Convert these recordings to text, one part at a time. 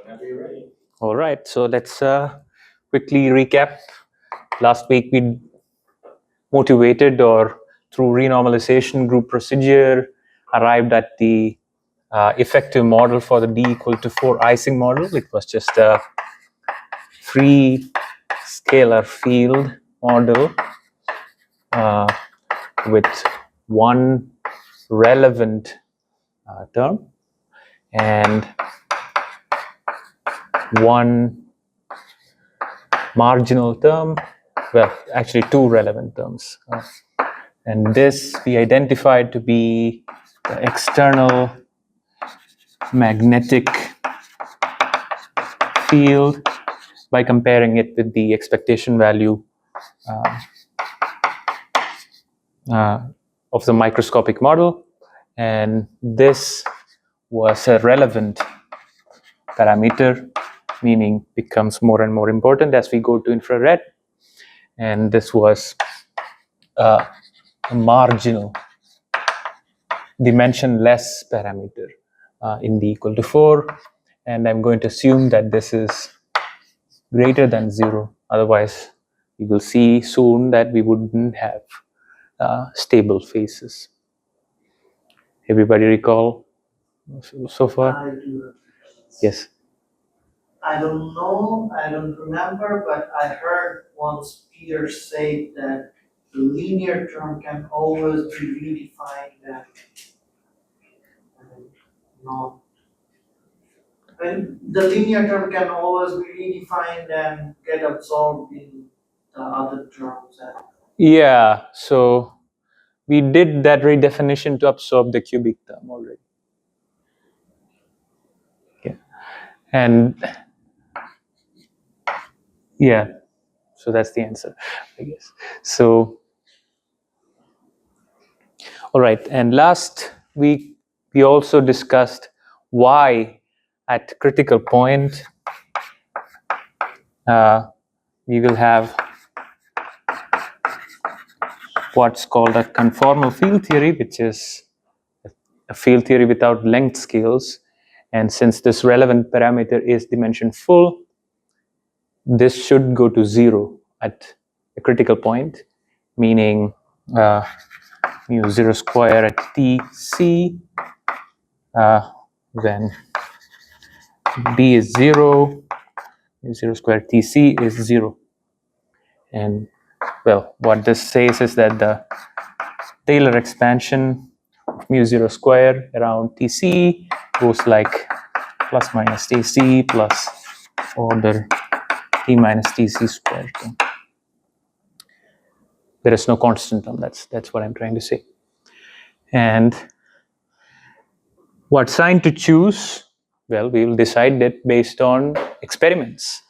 Whenever you're ready. All right, so let's quickly recap. Last week we motivated or through renormalization group procedure arrived at the effective model for the D equal to 4 Ising model. It was just a free scalar field model with one relevant term and one marginal term, well, actually two relevant terms. And this we identified to be the external magnetic field by comparing it with the expectation value of the microscopic model. And this was a relevant parameter, meaning becomes more and more important as we go to infrared. And this was a marginal dimensionless parameter in D equal to 4. And I'm going to assume that this is greater than 0. Otherwise, we will see soon that we wouldn't have stable phases. Everybody recall so far? I do. Yes. I don't know, I don't remember, but I heard once Peter say that the linear term can always be redefined and not. And the linear term can always be redefined and get absorbed in the other terms. Yeah, so we did that redefinition to absorb the cubic term already. Okay. And yeah, so that's the answer, I guess. So, all right. And last week, we also discussed why at critical point, we will have what's called a conformal field theory, which is a field theory without length scales. And since this relevant parameter is dimension full, this should go to 0 at a critical point, meaning mu 0 square at Tc, then D is 0, mu 0 square Tc is 0. And well, what this says is that the Taylor expansion of mu 0 square around Tc goes like plus minus Tc plus order T minus Tc squared. There is no constant term. That's what I'm trying to say. And what sign to choose? Well, we will decide that based on experiments.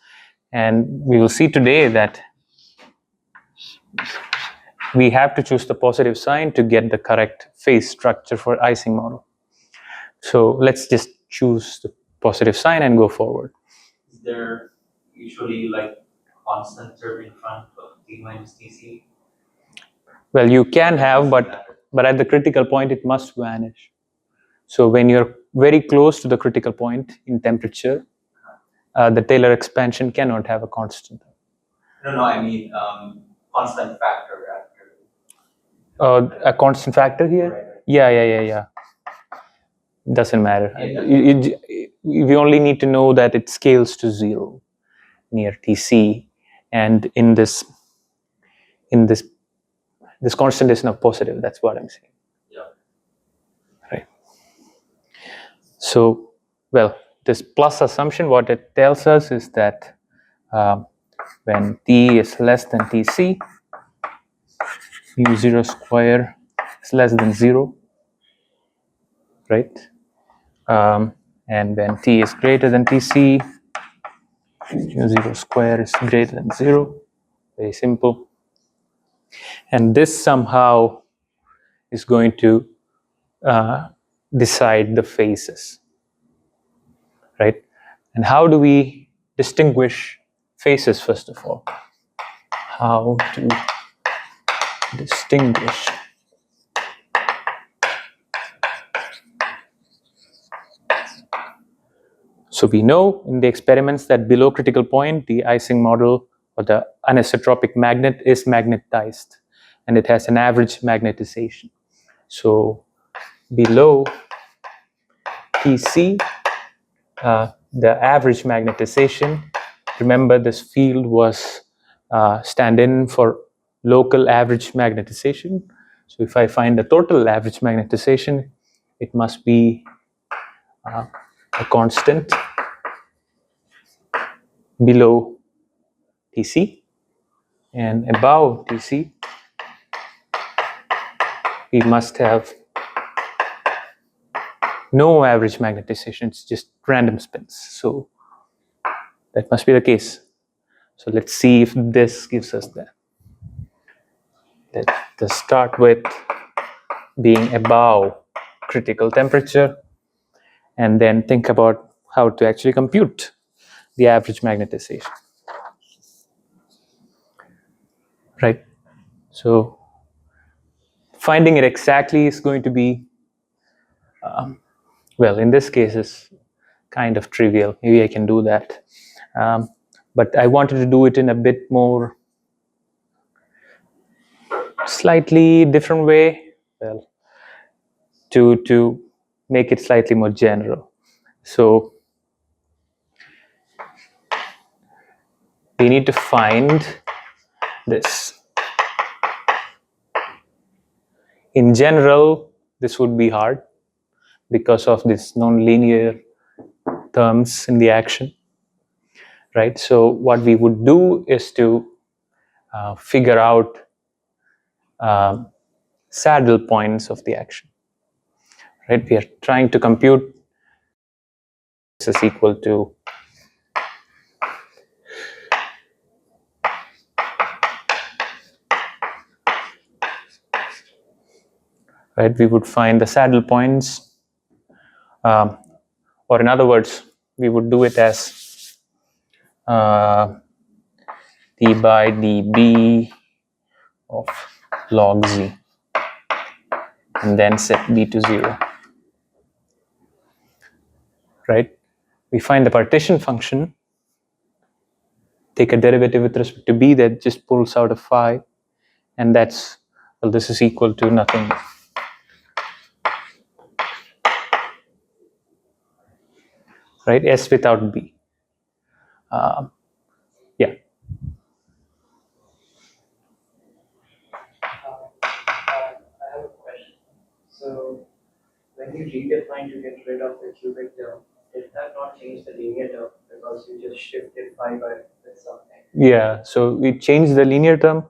And we will see today that we have to choose the positive sign to get the correct phase structure for Ising model. So let's just choose the positive sign and go forward. Is there usually like constant term in front of T minus Tc? Well, you can have, but at the critical point, it must vanish. So when you're very close to the critical point in temperature, the Taylor expansion cannot have a constant. No, I mean constant factor after. A constant factor here? Right. Yeah. Doesn't matter. We only need to know that it scales to 0 near Tc, and in this constant is now positive. That's what I'm saying. Yeah. Right. So, well, this plus assumption, what it tells us is that when T is less than Tc, mu 0 square is less than 0, right? And when T is greater than Tc, mu 0 square is greater than 0. Very simple. And this somehow is going to decide the phases, right? And how do we distinguish phases, first of all? How to distinguish So we know in the experiments that below critical point, the Ising model or the anisotropic magnet is magnetized, and it has an average magnetization. So below TC, the average magnetization, remember this field was stand-in for local average magnetization. So if I find the total average magnetization, it must be a constant below TC, and above TC we must have no average magnetization, it's just random spins. So that must be the case. So let's see if this gives us that. Let's start with being above critical temperature and then think about how to actually compute the average magnetization. Right? So finding it exactly is going to be, well, in this case is kind of trivial. Maybe I can do that. But I wanted to do it in a bit more slightly different way, well, to make it slightly more general. So we need to find this. In general, this would be hard because of these non-linear terms in the action, right? So what we would do is to figure out saddle points of the action, right? We are trying to compute this is equal to right? We would find the saddle points, or in other words, we would do it as d by db of log z, and then set b to 0, right? We find the partition function, take a derivative with respect to b that just pulls out a phi, and that's, well, this is equal to nothing. Right, S without B. Yeah. I have a question. So when you redefine to get rid of the cubic term, did that not change the linear term because you just shifted phi by with something? Yeah, so we change the linear term,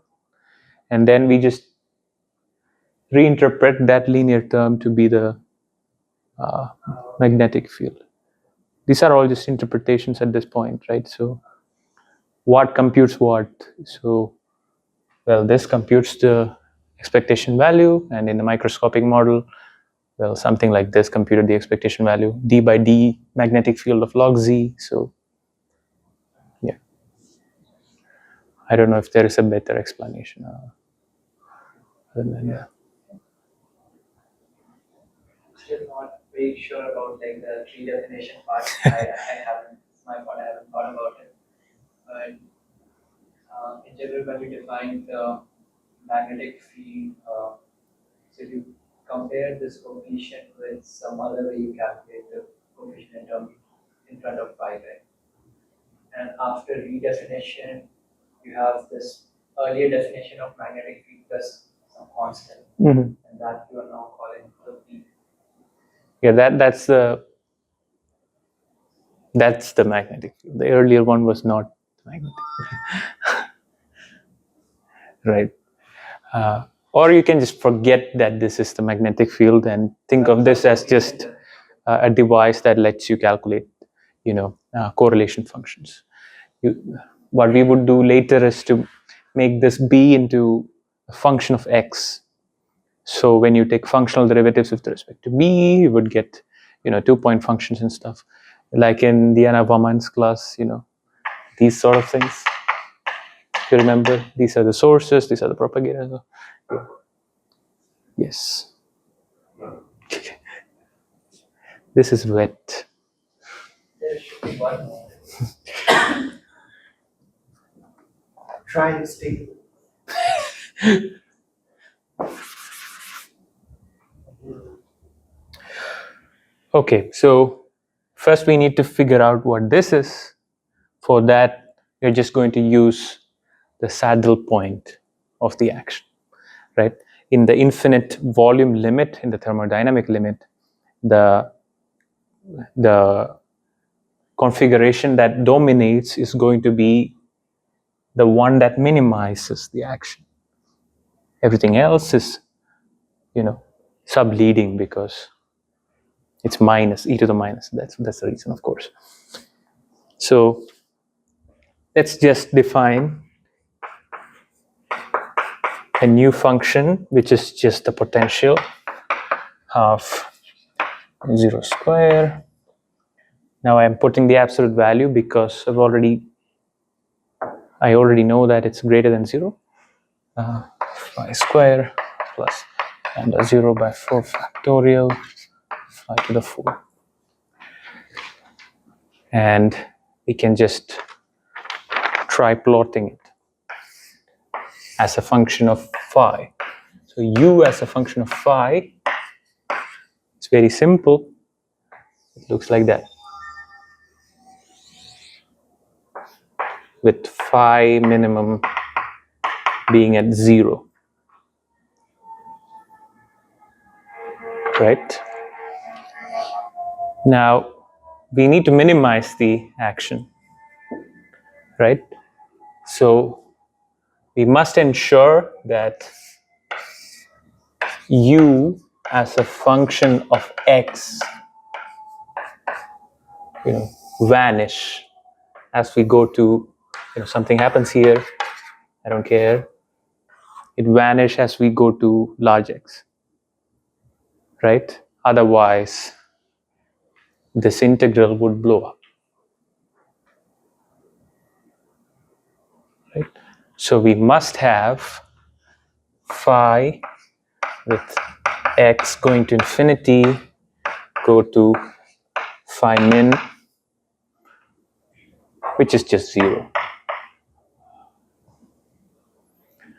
and then we just reinterpret that linear term to be the magnetic field. These are all just interpretations at this point, right? So what computes what? So, well, this computes the expectation value, and in the microscopic model, well, something like this computed the expectation value, d by d magnetic field of log z. So yeah, I don't know if there is a better explanation other than that. Still not very sure about like the tree definition part. I haven't, it's my fault, I haven't thought about it. But in general, when we define the magnetic field, so you compare this coefficient with some other way you calculate the coefficient in front of phi, right? And after redefinition, you have this earlier definition of magnetic field plus some constant, and that you are now calling the field. Yeah, that's the magnetic field. The earlier one was not magnetic, right? Or you can just forget that this is the magnetic field and think of this as just a device that lets you calculate, correlation functions. What we would do later is to make this b into a function of x. So when you take functional derivatives with respect to b, you would get, 2-point functions and stuff. Like in Diana Vaman's class, these sort of things. If you remember, these are the sources, these are the propagators. Yeah. Yes. This is wet. There there should be one. Try to stay. Okay, so first we need to figure out what this is. For that, you're just going to use the saddle point of the action, right? In the infinite volume limit, in the thermodynamic limit, the configuration that dominates is going to be the one that minimizes the action. Everything else is, subleading because it's minus, e to the minus. That's the reason, of course. So let's just define a new function, which is just the potential of 0 square. Now I'm putting the absolute value because I already know that it's greater than 0. Phi square plus lambda 0 by 4 factorial phi to the 4. And we can just try plotting it as a function of phi. So u as a function of phi, it's very simple. It looks like that, with phi minimum being at 0, right? Now we need to minimize the action, right? So we must ensure that u as a function of x, vanish as we go to, something happens here, I don't care, it vanish as we go to large X, right? Otherwise, this integral would blow up, right? So we must have phi with X going to infinity go to phi min, which is just 0.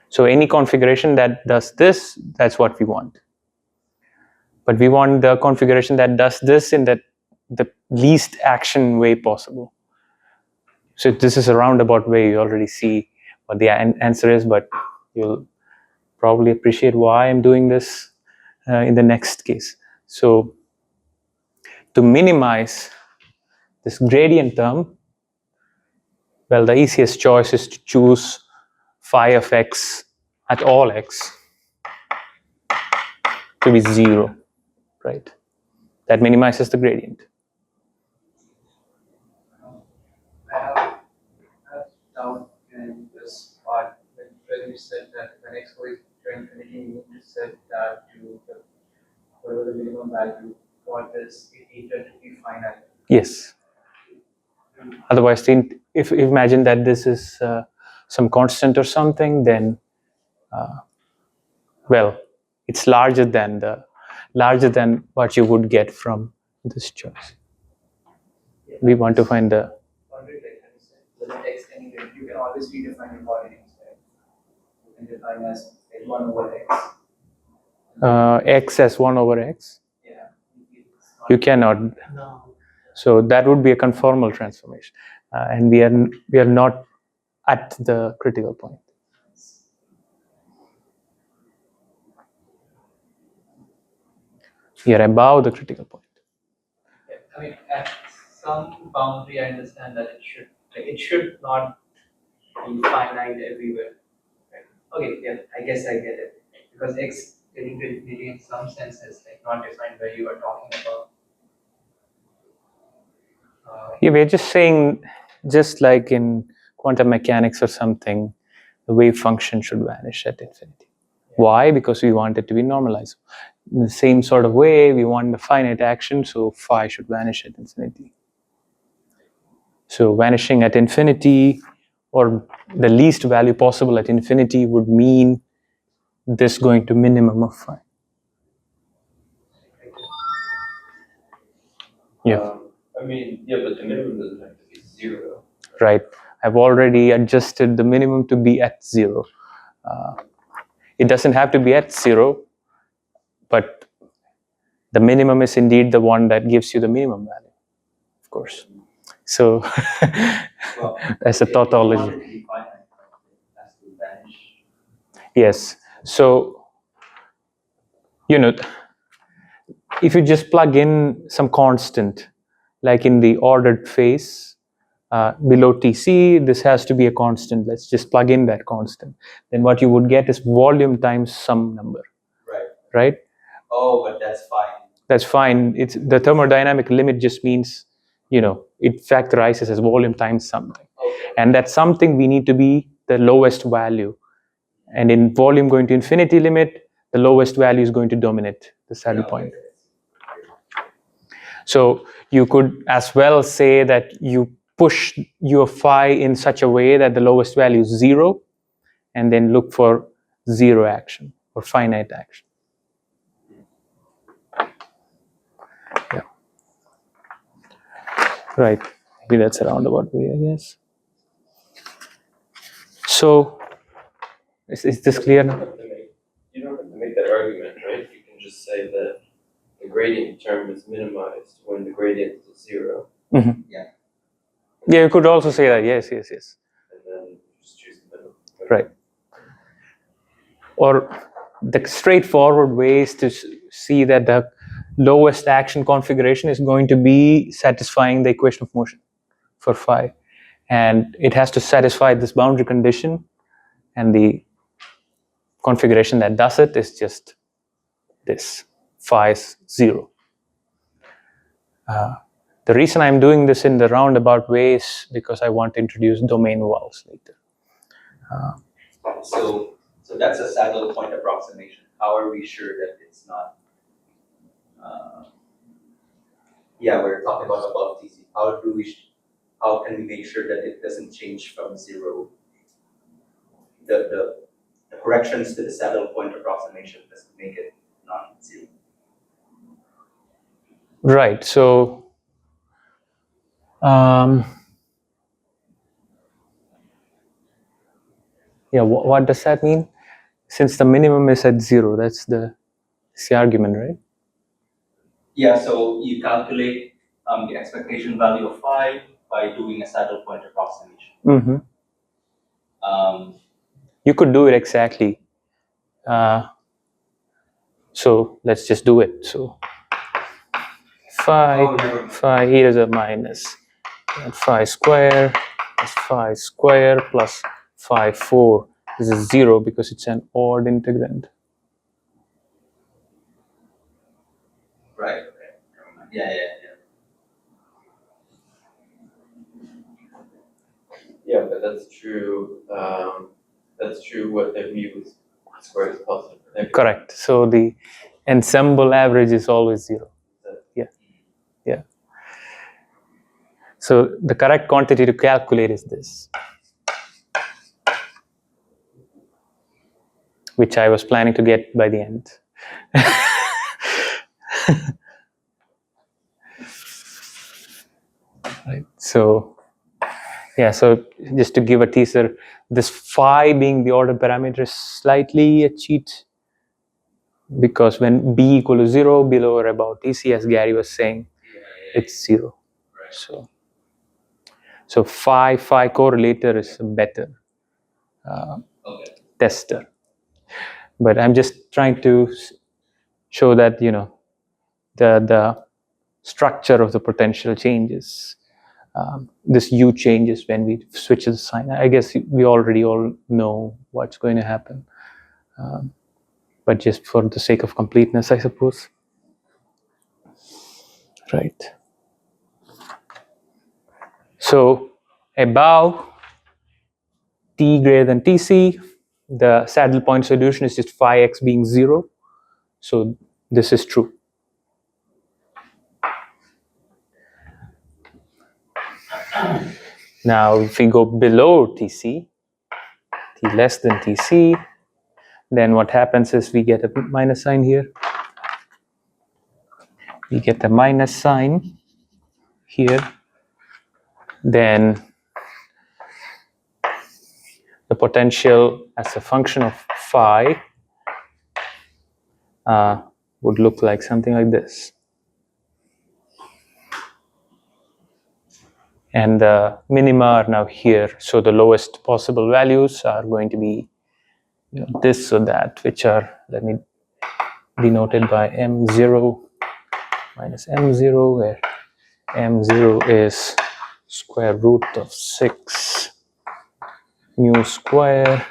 So any configuration that does this, that's what we want. But we want the configuration that does this in the least action way possible. So this is a roundabout way. You already see what the answer is, but you'll probably appreciate why I'm doing this in the next case. So to minimize this gradient term, well, the easiest choice is to choose phi of x at all x to be 0, right? That minimizes the gradient. I have doubt in this part when you said that when x goes to infinity, you need to set that to whatever the minimum value for this eta to be finite. Yes. Otherwise, if you imagine that this is some constant or something, then well, it's larger than what you would get from this choice. Yeah. We want to find the Limit x anyway, you can always redefine your coordinates, right? You can define as 1 over x. x as 1 over x. Yeah. You cannot. No. So that would be a conformal transformation, and we are not at the critical point. We are above the critical point. Yeah, I mean, at some boundary, I understand that it should not be finite everywhere. Right? Okay, yeah, I guess I get it. Because x getting to infinity in some sense is not defined where you are talking about. Yeah, we're just saying, just like in quantum mechanics or something, the wave function should vanish at infinity. Why? Because we want it to be normalized. In the same sort of way, we want the finite action, so phi should vanish at infinity. So vanishing at infinity, or the least value possible at infinity, would mean this going to minimum of phi. Yeah. I I mean, yeah, but the minimum doesn't have to be 0. Right. I've already adjusted the minimum to be at 0. It doesn't have to be at 0, but the minimum is indeed the one that gives you the minimum value, of course. So Well, that's a if you tautology. want it to be finite, it has to vanish. Yes. So, if you just plug in some constant, like in the ordered phase, below TC, this has to be a constant. Let's just plug in that constant. Then what you would get is volume times some number, Right. right? Oh, but that's fine. That's fine. It's the thermodynamic limit just means, it factorizes as volume times something. Okay. And that's something we need to be the lowest value. And in volume going to infinity limit, the lowest value is going to dominate the saddle point. So you could as well say that you push your phi in such a way that the lowest value is 0, and then look for 0 action or finite action. Yeah. Right. Maybe that's a roundabout way, I guess. So is this clear now? You don't have to make that argument, right? You can just say that the gradient term is minimized when the gradient is 0. Mm-hmm. Yeah. Yeah, you could also say that. Yes. And then just choose the middle. Right. Or the straightforward way is to see that the lowest action configuration is going to be satisfying the equation of motion for phi. And it has to satisfy this boundary condition, and the configuration that does it is just this, phi is 0. The reason I'm doing this in the roundabout way is because I want to introduce domain valves later. So that's a saddle point approximation. How are we sure that it's not? We're talking about above TC. How can we make sure that it doesn't change from 0? The corrections to the saddle point approximation doesn't make it not 0. Right. So what does that mean? Since the minimum is at 0, that's the argument, right? Yeah, so you calculate the expectation value of phi by doing a saddle point approximation. Mm-hmm. You could do it exactly. So let's just do it. So phi e to the minus and phi square is phi square plus phi 4. This is 0 because it's an odd integrand. Right. Yeah. Yeah, but that's true. That's true what the mu is squared is positive. Right? Correct. So the ensemble average is always 0. Yeah. So the correct quantity to calculate is this, which I was planning to get by the end. Right. So just to give a teaser, this phi being the order parameter is slightly a cheat, because when b equal to 0, below or above TC, as Gary was saying, it's 0. Right. So phi correlator is a better tester. But I'm just trying to show that the structure of the potential changes. This U changes when we switch the sign. I guess we already all know what's going to happen, but just for the sake of completeness, I suppose. Right. So above T greater than TC, the saddle point solution is just phi x being 0. So this is true. Now, if we go below TC, T less than TC, then what happens is we get a minus sign here. We get a minus sign here, then the potential as a function of phi would look like something like this. And the minima are now here, so the lowest possible values are going to be this or that, which are, let me denoted by m0 minus m0, where m0 is square root of 6 mu square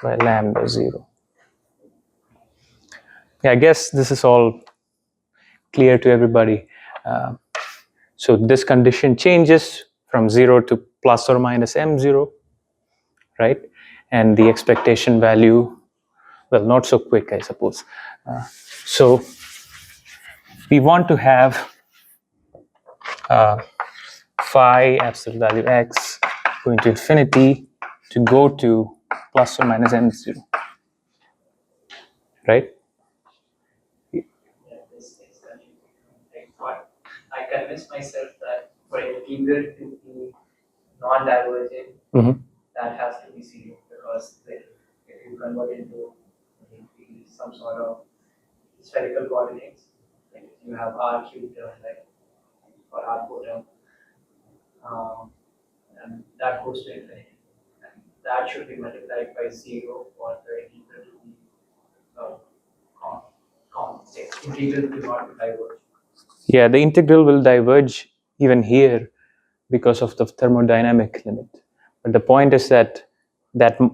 by lambda 0. Yeah, I guess this is all clear to everybody. So this condition changes from 0 to plus or minus m0, right? And the expectation value, well, not so quick, I suppose. So we want to have phi absolute value x going to infinity to go to plus or minus m0, right? Yeah, this is confusing. Like what I convinced myself that for integral to be non-divergent, that has to be zero, because if you convert into some sort of spherical coordinates, like you have r cubed term, like or r4 term, and that goes to infinity, and that should be multiplied by zero for the integral to be integral to not diverge. Yeah, the integral will diverge even here because of the thermodynamic limit. But the point is that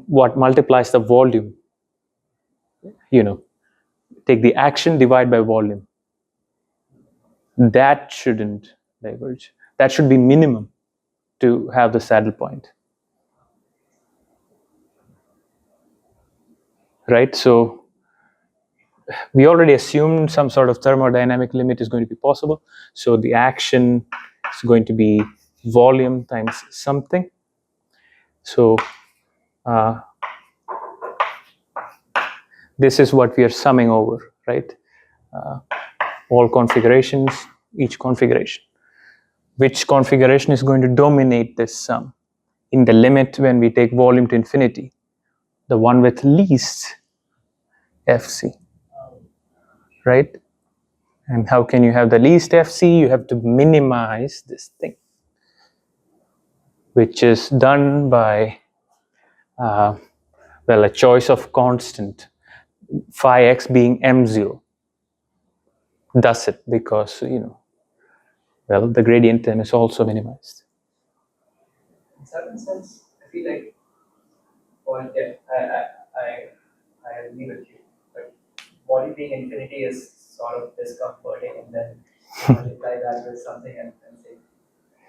what multiplies the volume, take the action divide by volume, that shouldn't diverge. That should be minimum to have the saddle point. Right? So we already assumed some sort of thermodynamic limit is going to be possible. So the action is going to be volume times something. So this is what we are summing over, right? All configurations, each configuration. Which configuration is going to dominate this sum? In the limit when we take volume to infinity, the one with least FC, right? And how can you have the least FC? You have to minimize this thing, which is done by, a choice of constant, phi x being m0. Does it because, the gradient term is also minimized. In certain sense, I feel like, well, yeah, I agree with you, but body being infinity is sort of discomforting, and then you multiply that with something and say,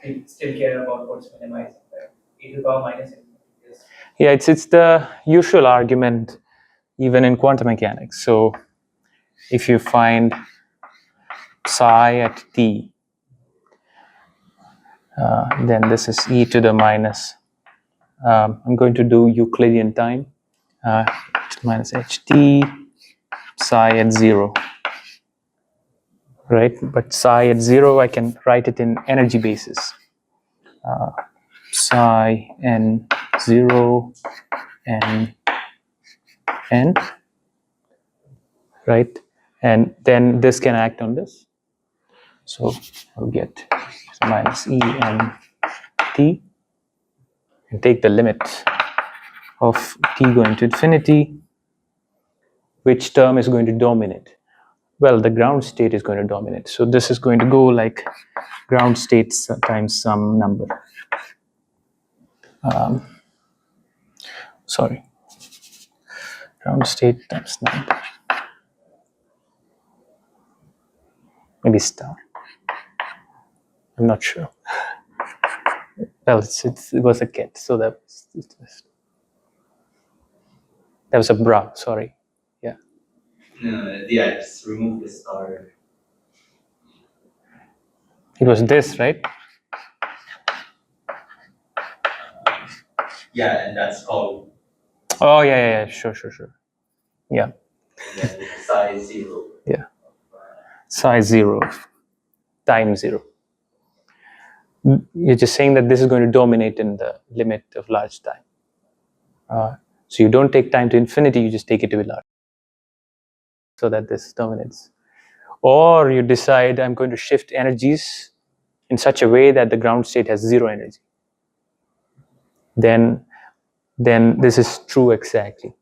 we still care about what's minimizing, right? E to the power minus infinity is. Yeah, it's the usual argument even in quantum mechanics. So if you find psi at t, then this is e to the minus, I'm going to do Euclidean time, minus ht, psi at 0, right? But psi at 0, I can write it in energy basis. Psi n 0 and n, right? And then this can act on this. So I'll get minus e n t, and take the limit of t going to infinity. Which term is going to dominate? Well, the ground state is going to dominate. So this is going to go like ground state times some number. Ground state times number. Maybe star. I'm not sure. Well, it was a ket, so that was a bra. Sorry. Yeah. Yeah, just remove the star. It was this, right? Yeah, and that's called. Oh yeah. Sure. Yeah. And then size 0. Yeah. Size 0 times 0. You're just saying that this is going to dominate in the limit of large time. So you don't take time to infinity, you just take it to be large, so that this dominates. Or you decide, I'm going to shift energies in such a way that the ground state has zero energy. Then this is true exactly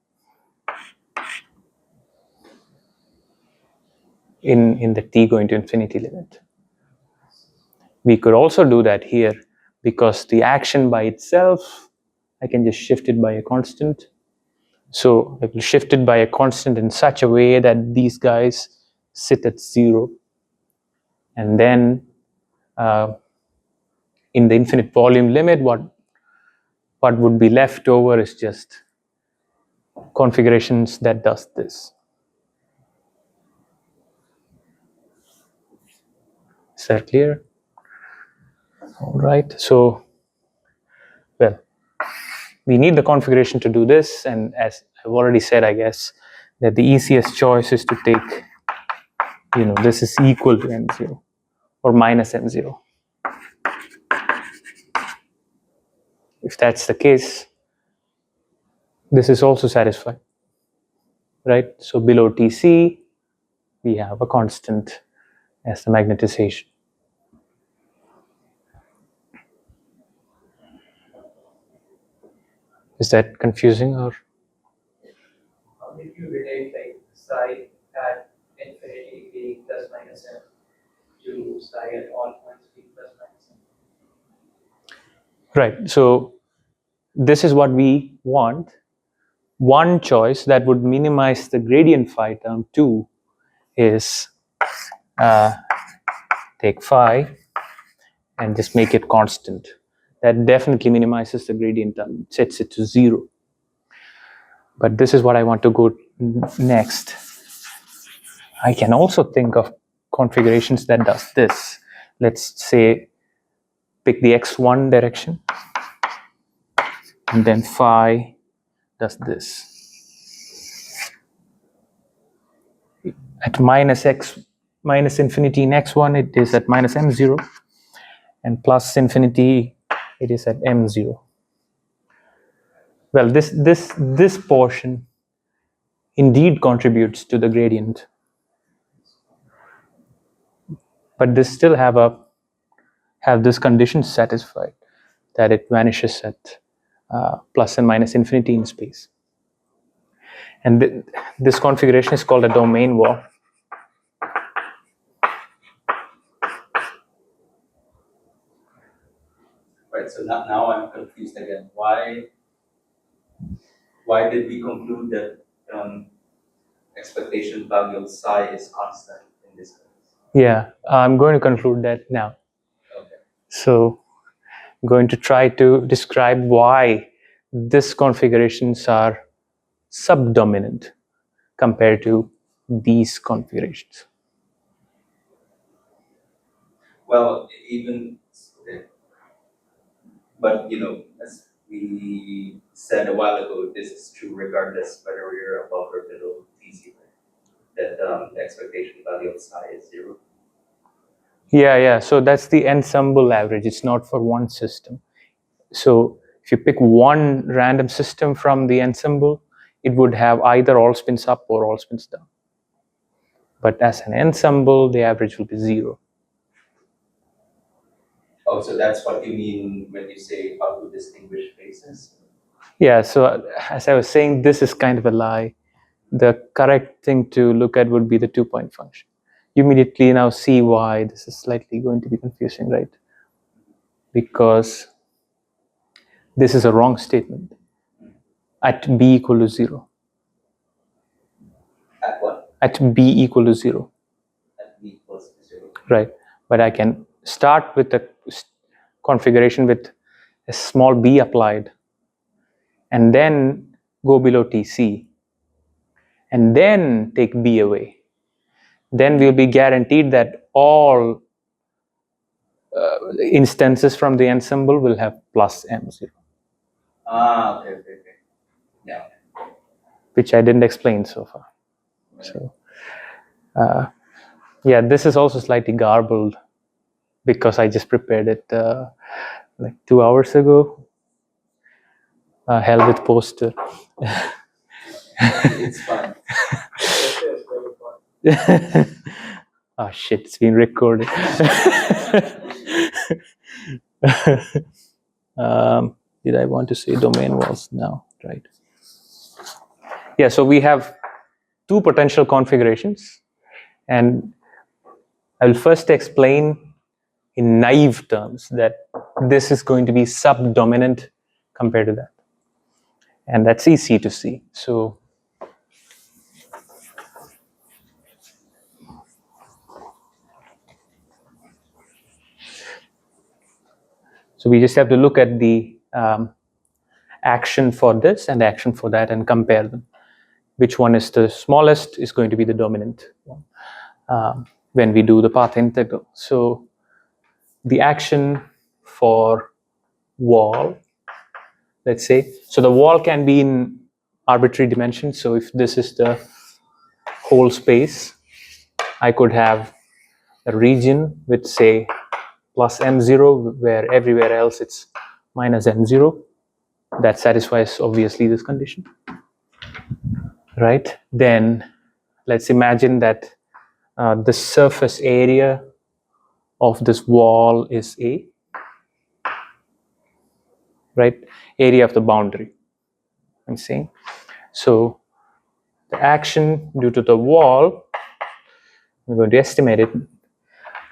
in the t going to infinity limit. We could also do that here, because the action by itself, I can just shift it by a constant. So I will shift it by a constant in such a way that these guys sit at zero. And then in the infinite volume limit, what would be left over is just configurations that does this. Is that clear? All right. So, well, we need the configuration to do this. And as I've already said, I guess, that the easiest choice is to take, this is equal to m0 or minus m0. If that's the case, this is also satisfied, right? So below Tc, we have a constant as the magnetization. Is that confusing or? If you relate like psi at infinity being plus minus m to psi at all points being plus minus m. Right. So this is what we want. One choice that would minimize the gradient phi term too is take phi and just make it constant. That definitely minimizes the gradient term, sets it to zero. But this is what I want to go next. I can also think of configurations that does this. Let's say pick the x1 direction, and then phi does this. At minus infinity in x1, it is at minus m0, and plus infinity, it is at m0. Well, this portion indeed contributes to the gradient, but this still have this condition satisfied, that it vanishes at plus and minus infinity in space. And this configuration is called a domain wall. Right, so now I'm confused again. Why did we conclude that expectation value of psi is constant in this case? Yeah, I'm going to conclude that now. Okay. So I'm going to try to describe why these configurations are subdominant compared to these configurations. Well, but as we said a while ago, this is true regardless whether we're above or below Tc, that the expectation value of psi is zero. Yeah. So that's the ensemble average. It's not for one system. So if you pick one random system from the ensemble, it would have either all spins up or all spins down. But as an ensemble, the average will be zero. Oh, so that's what you mean when you say how to distinguish phases? Yeah, so as I was saying, this is kind of a lie. The correct thing to look at would be the 2-point function. You immediately now see why this is slightly going to be confusing, right? Because this is a wrong statement at b equal to 0. At what? At b equal to 0. At b equals 0. Right, but I can start with a configuration with a small b applied, and then go below Tc, and then take b away. Then we'll be guaranteed that all instances from the ensemble will have plus m0. Okay. Yeah. Which I didn't explain so far. So, yeah, this is also slightly garbled because I just prepared it like 2 hours ago. Hell with poster. It's fun. Oh shit, it's been recorded. Did I want to say domain walls? No, right? Yeah, so we have two potential configurations, and I'll first explain in naive terms that this is going to be subdominant compared to that. And that's easy to see. So we just have to look at the action for this and action for that and compare them. Which one is the smallest is going to be the dominant one when we do the path integral. So the action for wall, let's say, so the wall can be in arbitrary dimensions. So if this is the whole space, I could have a region with, say, plus m0, where everywhere else it's minus m0. That satisfies, obviously, this condition. Right? Then let's imagine that the surface area of this wall is A. Right? Area of the boundary, I'm saying. So the action due to the wall, we're going to estimate it.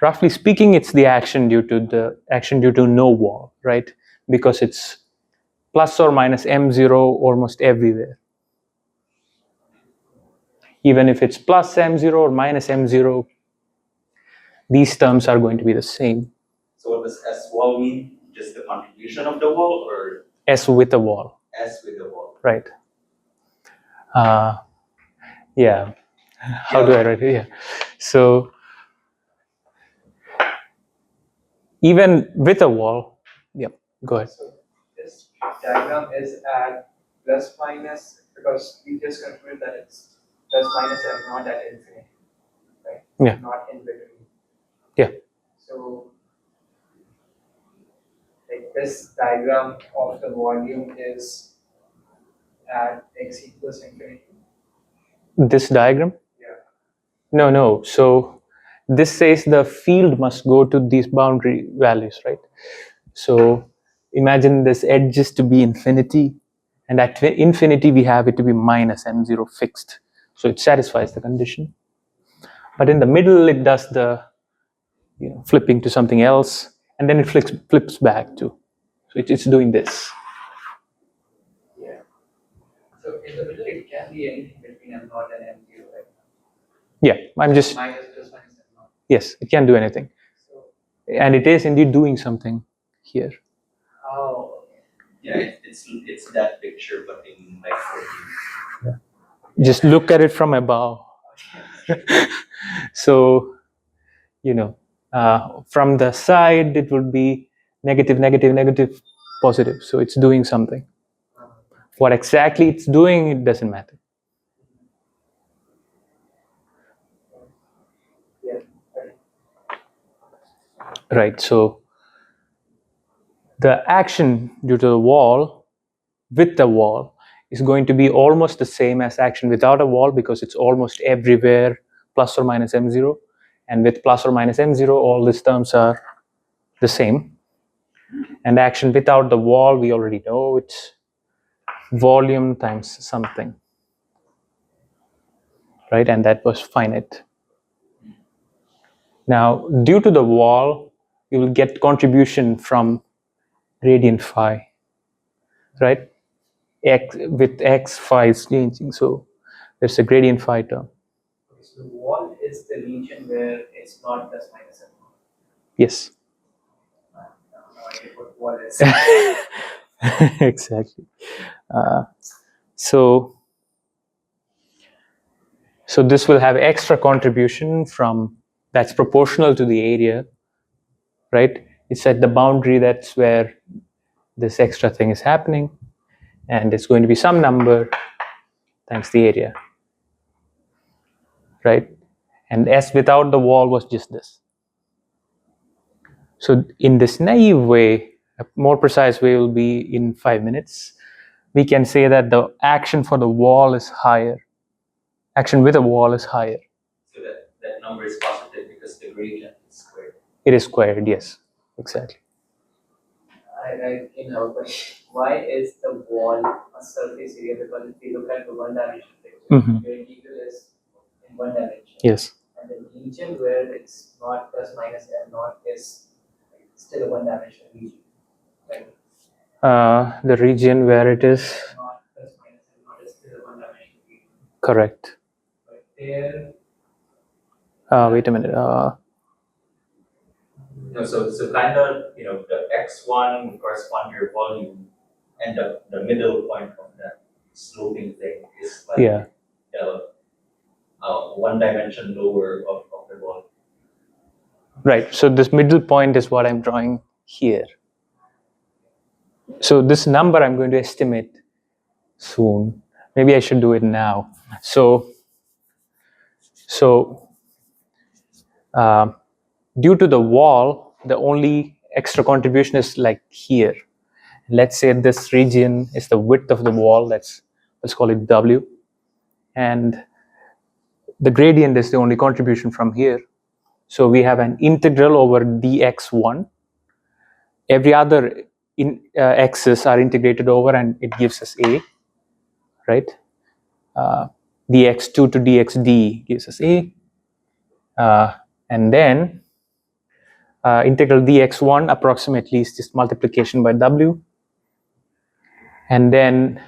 Roughly speaking, it's the action due to no wall, right? Because it's plus or minus m0 almost everywhere. Even if it's plus m0 or minus m0, these terms are going to be the same. So what does S wall mean? Just the contribution of the wall, or S with a wall. S with the wall? Right. Yeah. How do I write it? Yeah. So even with a wall, yep, go ahead. So this diagram is at plus minus, because we just concluded that it's plus minus and not at infinity, right? Yeah. Not in between. Yeah. So like this diagram of the volume is at x equals infinity. This diagram? Yeah. No. So this says the field must go to these boundary values, right? So imagine this edges to be infinity, and at infinity we have it to be minus m0 fixed. So it satisfies the condition. But in the middle it does the flipping to something else, and then it flips back to. So it's doing this. Yeah. So in the middle it can be anything between m0 and m0, right? Yeah, I'm just Minus plus minus m0. yes, it can do anything, So and it is indeed doing something here. oh, okay. Yeah, it's that picture, but in like 4D. Just look at it from above. So from the side it would be negative, negative, negative, positive. So it's doing something. What exactly it's doing, it doesn't matter. Yeah. Right. So the action due to the wall with the wall is going to be almost the same as action without a wall, because it's almost everywhere plus or minus m0. And with plus or minus m0, all these terms are the same. And action without the wall, we already know it's volume times something. Right? And that was finite. Now, due to the wall, you will get contribution from gradient phi, right? With x, phi is changing, so there's a gradient phi term. So the wall is the region where it's not plus minus m0. Yes. No idea what wall is. Exactly. So this will have extra contribution from that's proportional to the area, right? It's at the boundary, that's where this extra thing is happening, and it's going to be some number times the area, right? And S without the wall was just this. So in this naive way, a more precise way will be in 5 minutes. We can say that the action for the wall is higher. Action with a wall is higher. So that number is positive because the gradient is squared. It is squared, yes, exactly. I can have a question. Why is the wall a surface area? Because if you look at the one-dimensional picture, your integral is in one dimension. Yes. And the region where it's not plus minus m naught is still a one-dimensional region. Right? The region where it is Not plus minus m naught is still a one-dimensional region. correct. But there, Wait a minute. No, so kind of, the x1 would correspond to your volume, and the middle point of that sloping thing is like Yeah. One dimension lower of the volume. Right. So this middle point is what I'm drawing here. So this number I'm going to estimate soon. Maybe I should do it now. So due to the wall, the only extra contribution is like here. Let's say this region is the width of the wall. Let's call it W. And the gradient is the only contribution from here. So we have an integral over dx1. Every other x's are integrated over and it gives us a, right? dx2 to dxd gives us a. And then integral dx1 approximately is just multiplication by w. And then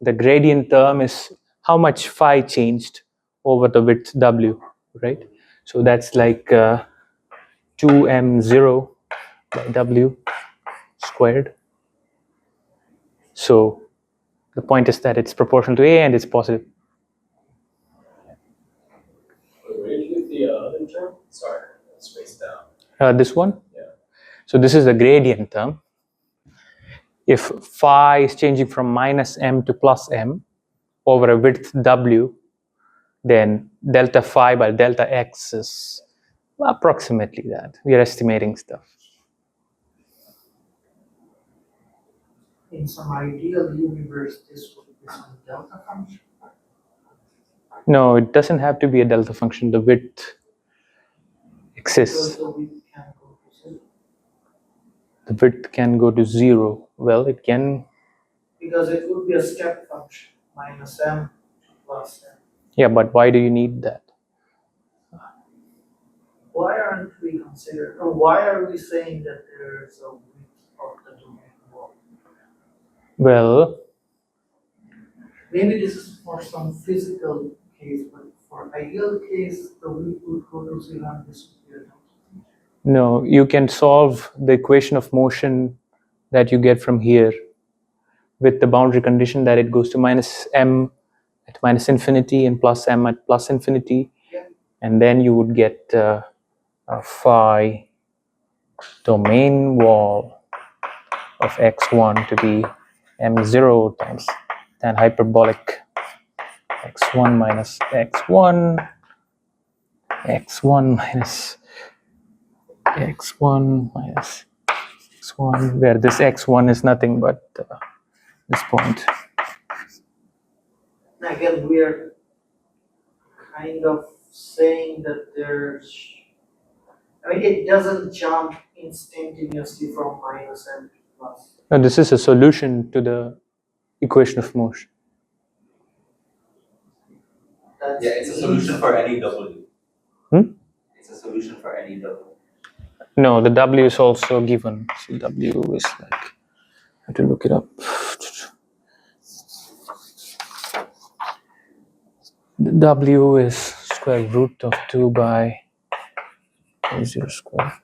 the gradient term is how much phi changed over the width w, right? So that's like 2m0 by w squared. So the point is that it's proportional to a and it's positive. Where did you get the other term? Sorry, it's spaced out. This one? Yeah. So this is the gradient term. If phi is changing from minus m to plus m over a width w, then delta phi by delta x is approximately that. We are estimating stuff. In some ideal universe, this would be some delta function. No, it doesn't have to be a delta function. The width exists. Because the width can go to zero. The width can go to 0. Well, it can. Because it would be a step function, minus m plus m. Yeah, but why do you need that? Why aren't we considering, or why are we saying that there is a width of the domain wall? Well, Maybe this is for some physical case, but for ideal case, the width would go to zero and disappear. no, you can solve the equation of motion that you get from here with the boundary condition that it goes to minus m at minus infinity and plus m at plus infinity. Yeah. And then you would get a phi domain wall of x1 to be m0 times tan hyperbolic x1 minus x1, x1 minus x1 minus x1, where this x1 is nothing but this point. And again, we're kind of saying that it doesn't jump instantaneously from minus m to plus. Now, this is a solution to the equation of motion. That's Yeah, it's a solution for any W. It's a solution for any W. No, the w is also given. So w is like, I have to look it up. The w is square root of 2 by 0 square.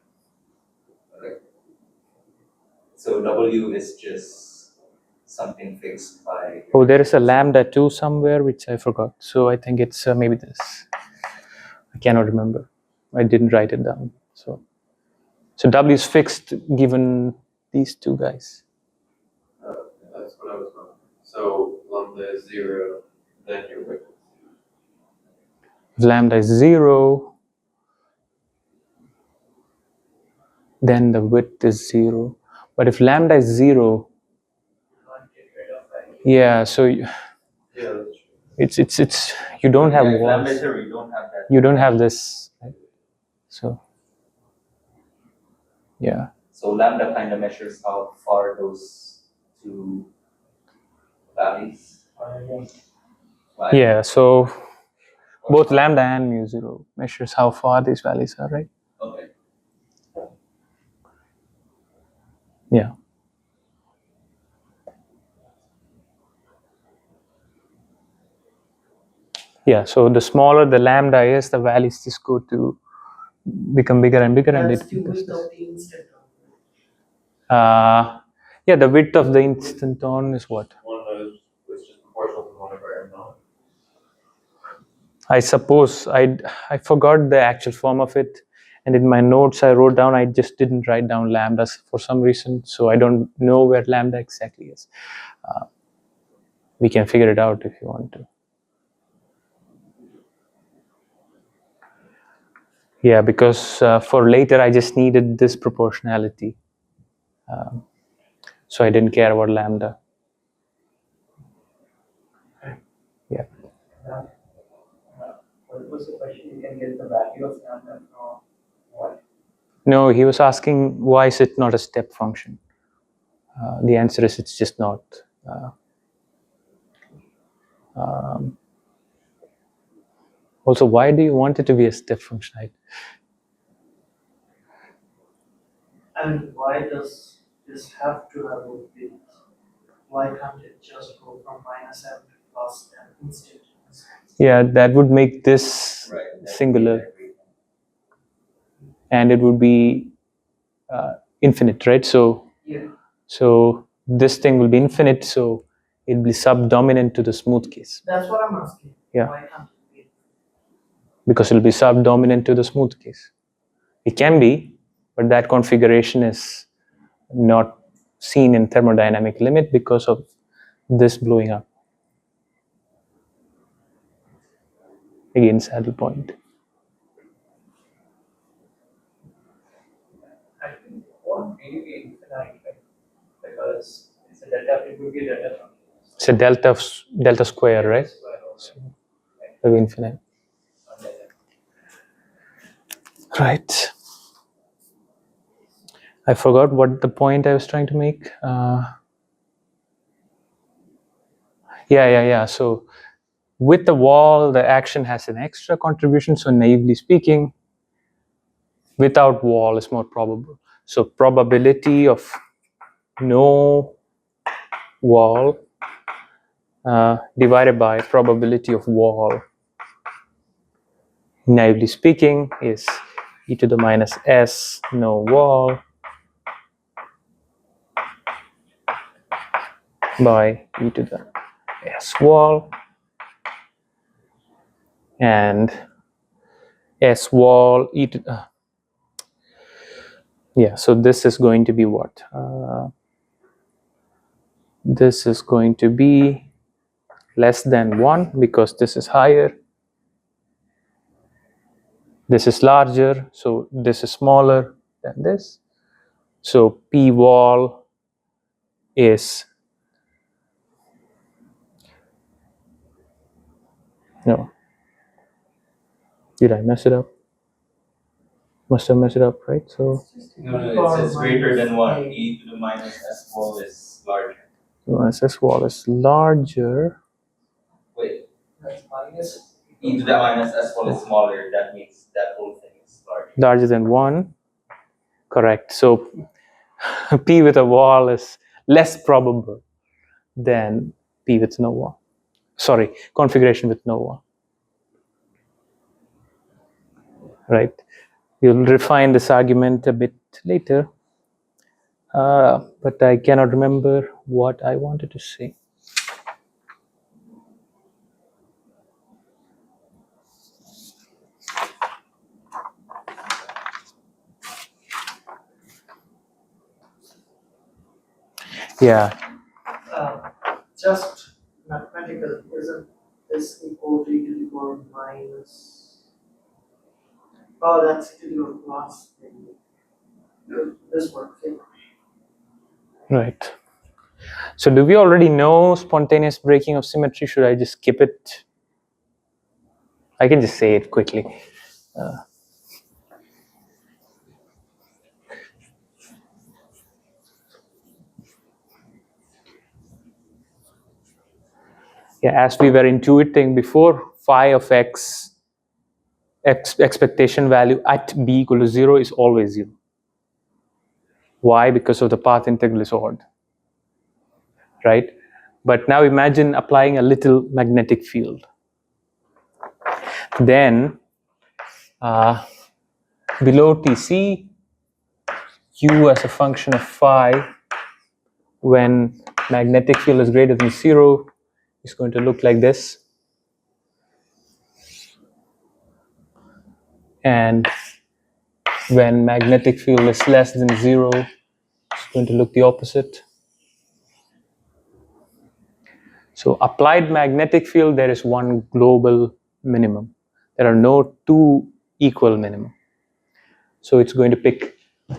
So W is just something fixed by. Oh, there is a lambda 2 somewhere, which I forgot. So I think it's maybe this. I cannot remember. I didn't write it down. So w is fixed given these two guys. That's what I was wondering. So lambda is 0, then your width. If lambda is 0, then the width is 0. But if lambda is 0, Can't get rid of that. yeah, so Yeah, that's true. it's you don't have Yeah, if lambda walls. is 0, you don't have that. You don't have this, right? So yeah. So lambda kind of measures how far those two values are. Right? Yeah, so both lambda and mu 0 measures how far these values are, right? Okay. Yeah. Yeah, so the smaller the lambda is, the values just go to become bigger and bigger, and That's it the does width this. of the instant. Yeah, the width of the instanton is what? One is just proportional to 1 over m naught. I suppose I forgot the actual form of it, and in my notes I wrote down, I just didn't write down lambdas for some reason, so I don't know where lambda exactly is. We can figure it out if you want to. Yeah, because for later I just needed this proportionality, so I didn't care about lambda. Yeah. What was the question? You can get the value of lambda from what? No, he was asking why is it not a step function? The answer is it's just not. Also, why do you want it to be a step function? And why does this have to have a width? Why can't it just go from -m to +m instantaneously? Yeah, that would make this Right. singular, and it would be infinite, right? Yeah. So this thing will be infinite, so it'll be subdominant to the smooth case. That's what I'm asking. Yeah. Why can't it be? Because it'll be subdominant to the smooth case. It can be, but that configuration is not seen in thermodynamic limit because of this blowing up. Again, saddle point. I think it won't really be infinite, right? Because it's a delta, it would be a delta function. It's a delta square, right? So it'll be infinite. Right. I forgot what the point I was trying to make. Yeah. So with the wall, the action has an extra contribution. So naively speaking, without wall is more probable. So probability of no wall divided by probability of wall, naively speaking, is e to the minus s no wall by e to the s wall, and s wall e to yeah, so this is going to be what? This is going to be less than 1 because this is higher. This is larger, so this is smaller than this. So P wall is, no, did I mess it up? Must have messed it up, right? So No, it says greater than 1. E to the minus s wall is larger. S wall is larger. Wait, That's minus. e to the minus s wall is smaller. That means that whole thing is larger. Larger than 1. Correct. So P with a wall is less probable than P with no wall. Sorry, configuration with no wall. Right. You'll refine this argument a bit later, but I cannot remember what I wanted to say. Yeah. Just mathematical, isn't this equal to e to the power minus? Oh, that's e to the power plus. Maybe. This works. Right. So do we already know spontaneous breaking of symmetry? Should I just skip it? I can just say it quickly. Yeah, as we were intuiting before, phi of x, expectation value at b equal to 0 is always 0. Why? Because of the path integral is odd, right? But now imagine applying a little magnetic field. Then below Tc, u as a function of phi, when magnetic field is greater than 0, is going to look like this. And when magnetic field is less than 0, it's going to look the opposite. So applied magnetic field, there is one global minimum. There are no two equal minimum. So it's going to pick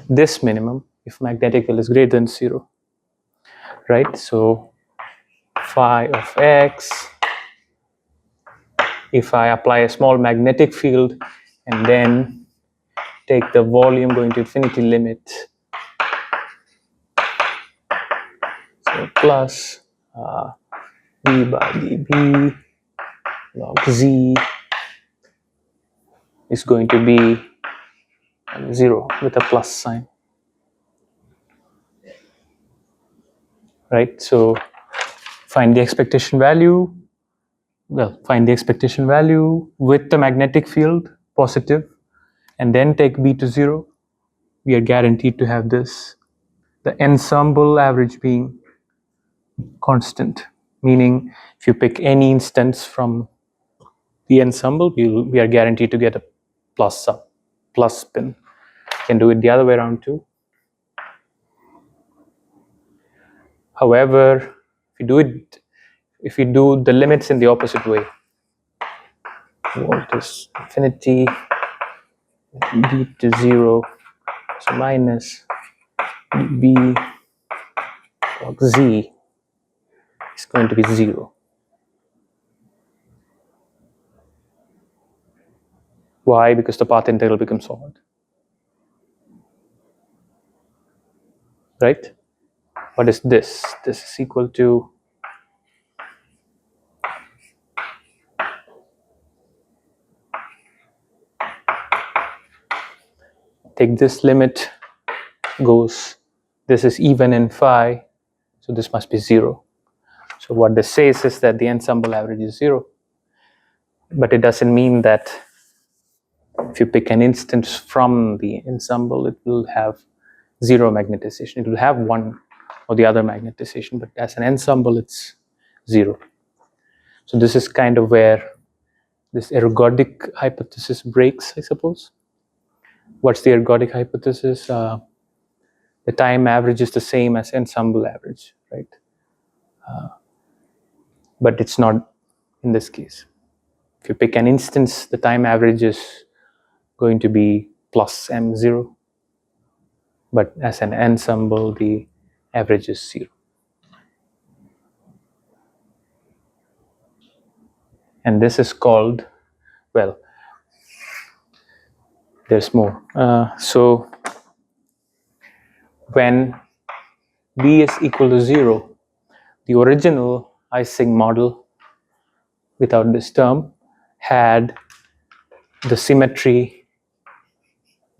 this minimum if magnetic field is greater than 0, right? So phi of x, if I apply a small magnetic field and then take the volume going to infinity limit, so plus v by dB log z is going to be 0 with a plus sign, right? So find the expectation value. Well, find the expectation value with the magnetic field positive, and then take b to 0. We are guaranteed to have this, the ensemble average being constant, meaning if you pick any instance from the ensemble, we are guaranteed to get a plus spin. You can do it the other way around too. However, if you do the limits in the opposite way, voltage infinity, b to 0, so minus b log z is going to be 0. Why? Because the path integral becomes odd, right? What is this? This is equal to take this limit goes, this is even in phi, so this must be 0. So what this says is that the ensemble average is 0, but it doesn't mean that if you pick an instance from the ensemble, it will have 0 magnetization. It will have one or the other magnetization, but as an ensemble, it's 0. So this is kind of where this ergodic hypothesis breaks, I suppose. What's the ergodic hypothesis? The time average is the same as ensemble average, right? But it's not in this case. If you pick an instance, the time average is going to be plus m0, but as an ensemble, the average is 0. And this is called, well, there's more. So when b is equal to 0, the original Ising model without this term had the symmetry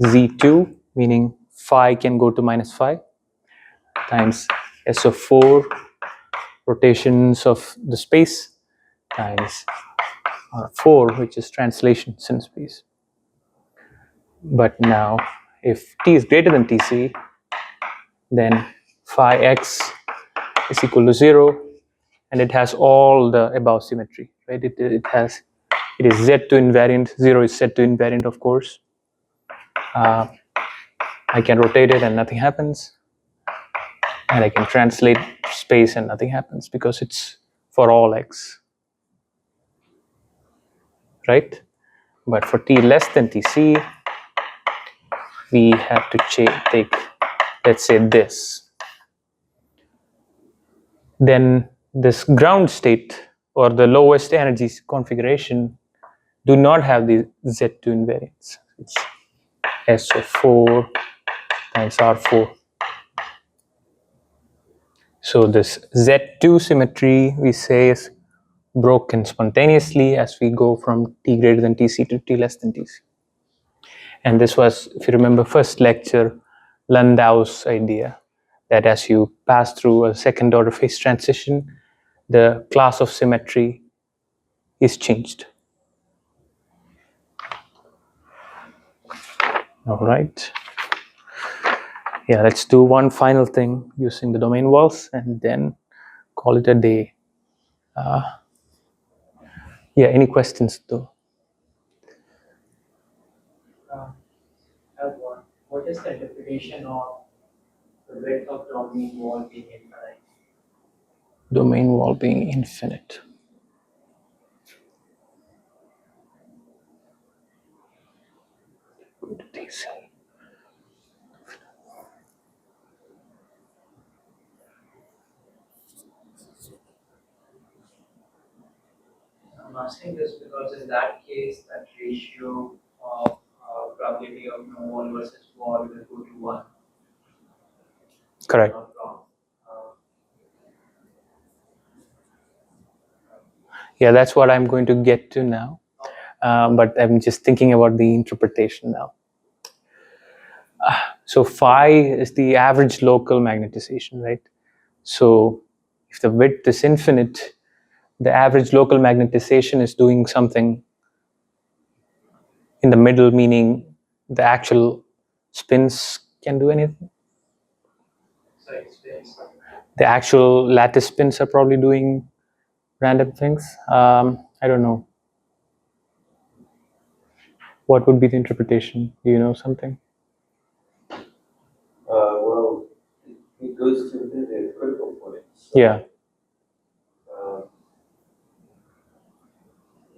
z2, meaning phi can go to minus phi, times s of 4 rotations of the space times r4, which is translations in space. But now, if t is greater than tc, then phi x is equal to 0, and it has all the above symmetry, right? It is z to invariant, 0 is z to invariant, of course. I can rotate it and nothing happens, and I can translate space and nothing happens because it's for all x, right? But for t less than tc, we have to take, let's say, this. Then this ground state or the lowest energy configuration do not have the Z2 invariance. It's S of 4 times R4. So this Z2 symmetry we say is broken spontaneously as we go from T greater than Tc to T less than Tc. And this was, if you remember first lecture, Landau's idea that as you pass through a second order phase transition, the class of symmetry is changed. All right. Yeah, let's do one final thing using the domain walls and then call it a day. Yeah, any questions though? I have one. What is the interpretation of the width of domain wall being infinite? Domain wall being infinite. I'm asking this because in that case, that ratio of probability of no wall versus wall will go to 1. Correct. Not wrong. Yeah, that's what I'm going to get to now. But I'm just thinking about the interpretation now. So phi is the average local magnetization, right? So if the width is infinite, the average local magnetization is doing something in the middle, meaning the actual spins can do anything. Sorry, space. The actual lattice spins are probably doing random things. I don't know. What would be the interpretation? Do you know something? Well, it goes to the critical point. So, Yeah.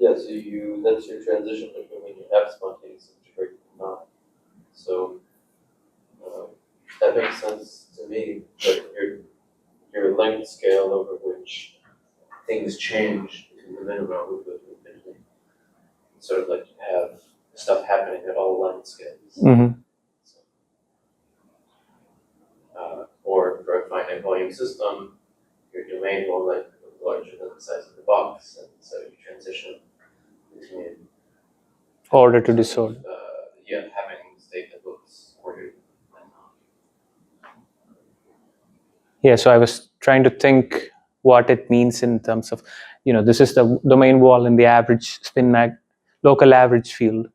Yeah, so that's your transition between when you have spontaneous integration and not. So that makes sense to me, but your length scale over which things change between the minima would go to infinity. Sort of like you have stuff happening at all length scales. Mm-hmm. So, or for a finite volume system, your domain will like larger than the size of the box, and so you transition between Order to disorder. having a state that looks ordered and not. Yeah, so I was trying to think what it means in terms of, this is the domain wall in the average local average field,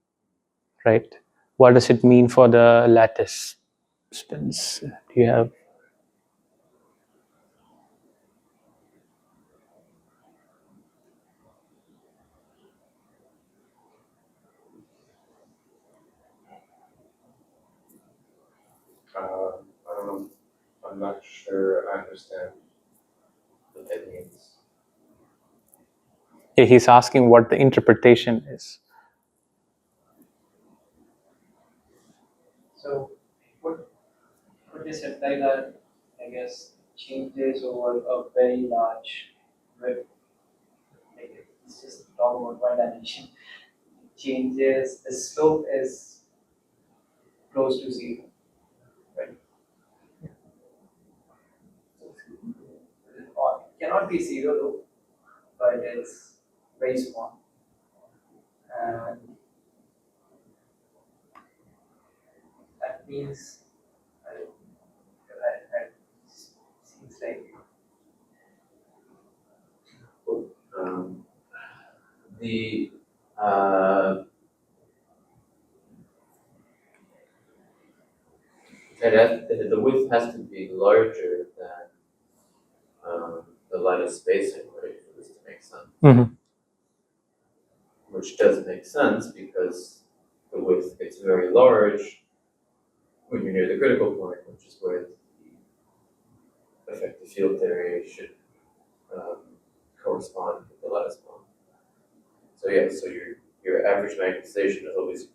right? What does it mean for the lattice spins? Do you have? I don't know. I'm not sure I understand what that means. Yeah, he's asking what the interpretation is. So would this imply that, I guess, changes over a very large width? Like it's just talk about one dimension. Changes, the slope is close to 0, right? Or it cannot be 0 though, but it's very small. And that means, seems like The the width has to be larger than the lattice spacing, right, for this to make sense. Mm-hmm. Which does make sense because the width gets very large when you're near the critical point, which is where the effective field theory should correspond with the lattice point. So yeah, so your average magnetization is always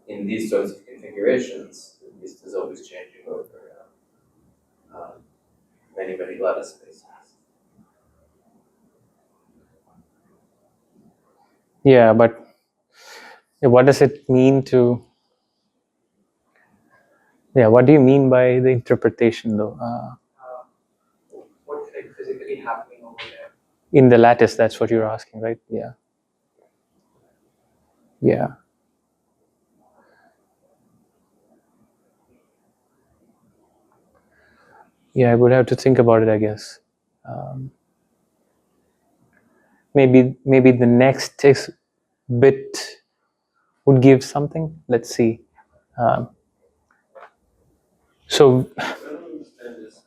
in these sorts of configurations, the list is always changing over many, many lattice spaces. Yeah, but what does it mean to? Yeah, what do you mean by the interpretation, though? What's like physically happening over there? In the lattice, that's what you're asking, right? Yeah. Yeah. Yeah, I would have to think about it, I guess. Maybe the next bit would give something. Let's see. So I don't understand this.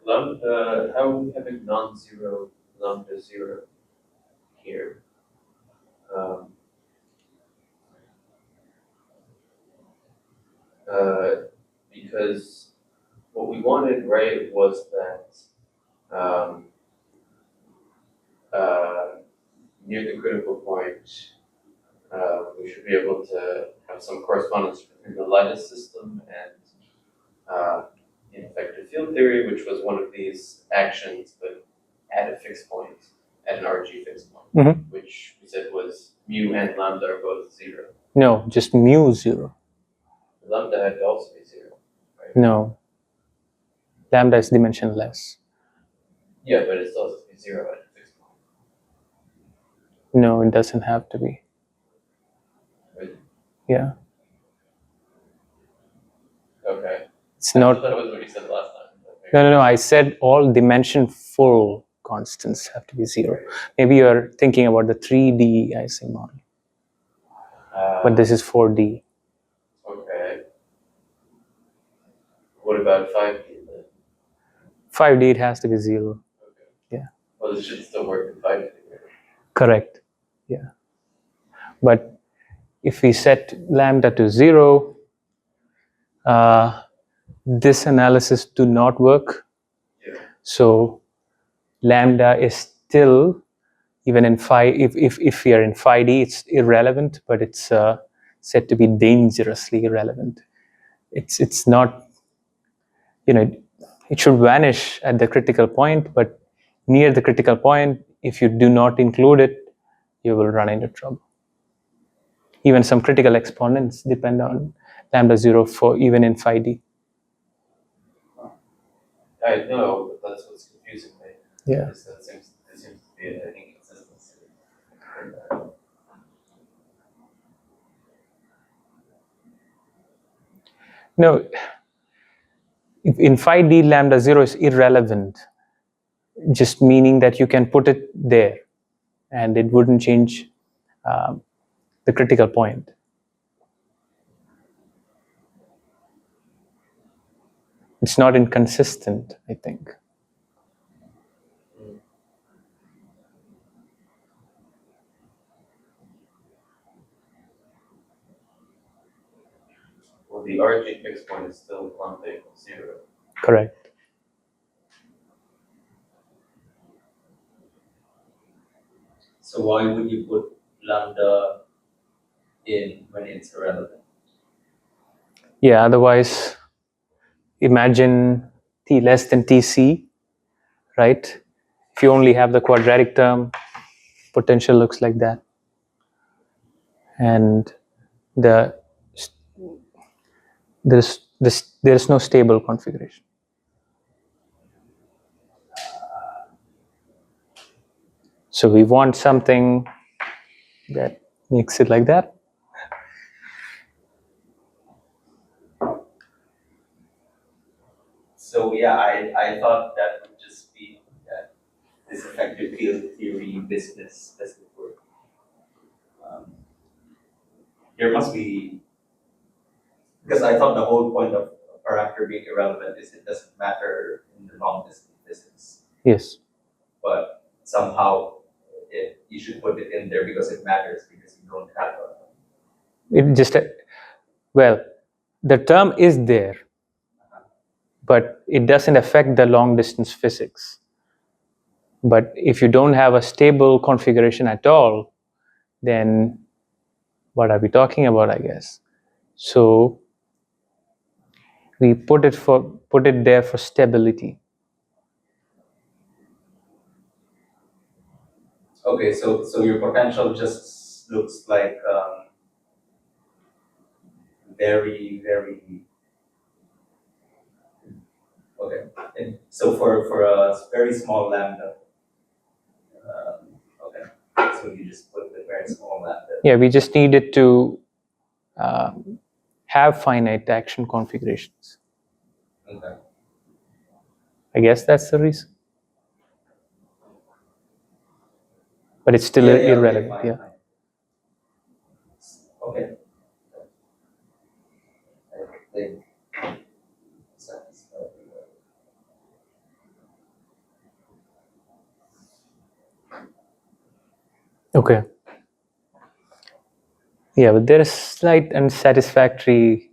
Lambda, how are we having non-zero lambda 0 here? Because what we wanted, right, was that near the critical point, we should be able to have some correspondence between the lattice system and ineffective field theory, which was one of these actions, but at a fixed point, at an RG fixed point, which we said was mu and lambda are both 0. no, just mu 0. Lambda had to also be 0, right? No. Lambda is dimensionless. Yeah, but it still has to be 0 at a fixed point. No, it doesn't have to be. Right? Yeah. Okay. It's not. That was what you said last time. No. I said all dimension-full constants have to be 0. Maybe you're thinking about the 3D Ising model, but this is 4D. Okay. What about 5D then? 5D, it has to be 0. Okay. Yeah. Well, this should still work in 5D. Right? Correct. Yeah. But if we set lambda to 0, this analysis do not work. Yeah. So lambda is still, even in if we are in 5D, it's irrelevant, but it's said to be dangerously irrelevant. It's not, it should vanish at the critical point, but near the critical point, if you do not include it, you will run into trouble. Even some critical exponents depend on lambda 0 for even in 5D. I know, but that's what's confusing me. Yeah. There seems to be an inconsistency. No, in 5D, lambda 0 is irrelevant, just meaning that you can put it there and it wouldn't change the critical point. It's not inconsistent, I think. Well, the RG fixed point is still lambda equals 0. Correct. So why would you put lambda in when it's irrelevant? Yeah, otherwise, imagine t less than tc, right? If you only have the quadratic term, potential looks like that. And there's no stable configuration. So we want something that makes it like that. So yeah, I thought that would just be that this effective field theory business doesn't work. There must be, because I thought the whole point of a parameter being irrelevant is it doesn't matter in the long distance business. Yes. But somehow you should put it in there because it matters, because you don't have It just, well, the term is there, but it doesn't affect the long distance physics. But if you don't have a stable configuration at all, then what are we talking about, I guess? So we put it there for stability. Okay, so your potential just looks like very, very. Okay, and so for a very small lambda, okay, so you just put the very small lambda. Yeah, we just need it to have finite action configurations. Okay. I guess that's the reason. But it's still Okay, irrelevant. fine, Yeah. fine. Okay. I think sense. Okay. Yeah, but there is slight unsatisfactory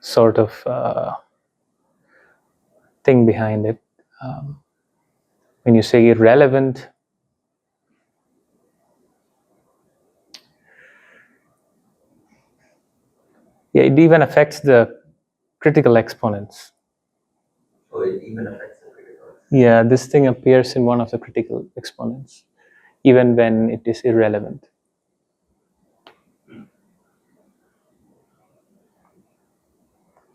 sort of thing behind it. When you say irrelevant, yeah, it even affects the critical exponents. So it even affects the critical. Yeah, this thing appears in one of the critical exponents, even when it is irrelevant.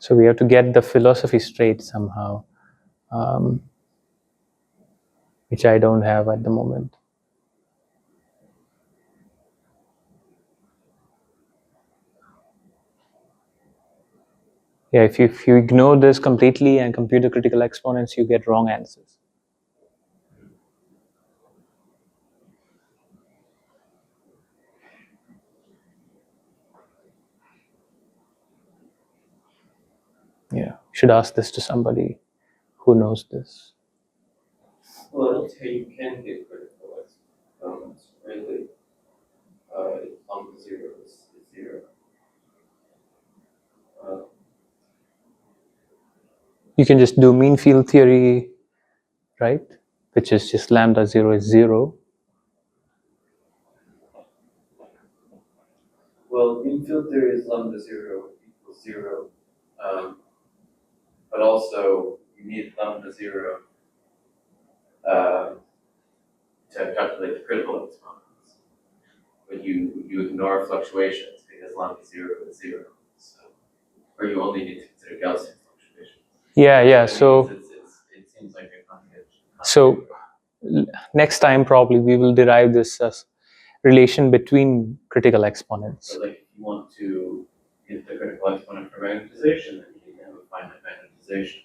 So we have to get the philosophy straight somehow, which I don't have at the moment. Yeah, if you ignore this completely and compute the critical exponents, you get wrong answers. Yeah, should ask this to somebody who knows this. Well, I don't see how you can get critical exponents, really. Lambda 0 is 0. You can just do mean field theory, right? Which is just lambda 0 is 0. Well, mean field theory is lambda 0 equals 0. But also, you need lambda 0 to calculate the critical exponents. But you ignore fluctuations because lambda 0 is 0. So, or you only need to consider Gaussian fluctuations. Yeah. Which So means it seems like a contradiction. so next time probably we will derive this as relation between critical exponents. So, like, if you want to get the critical exponent for magnetization, then you need to have a finite magnetization.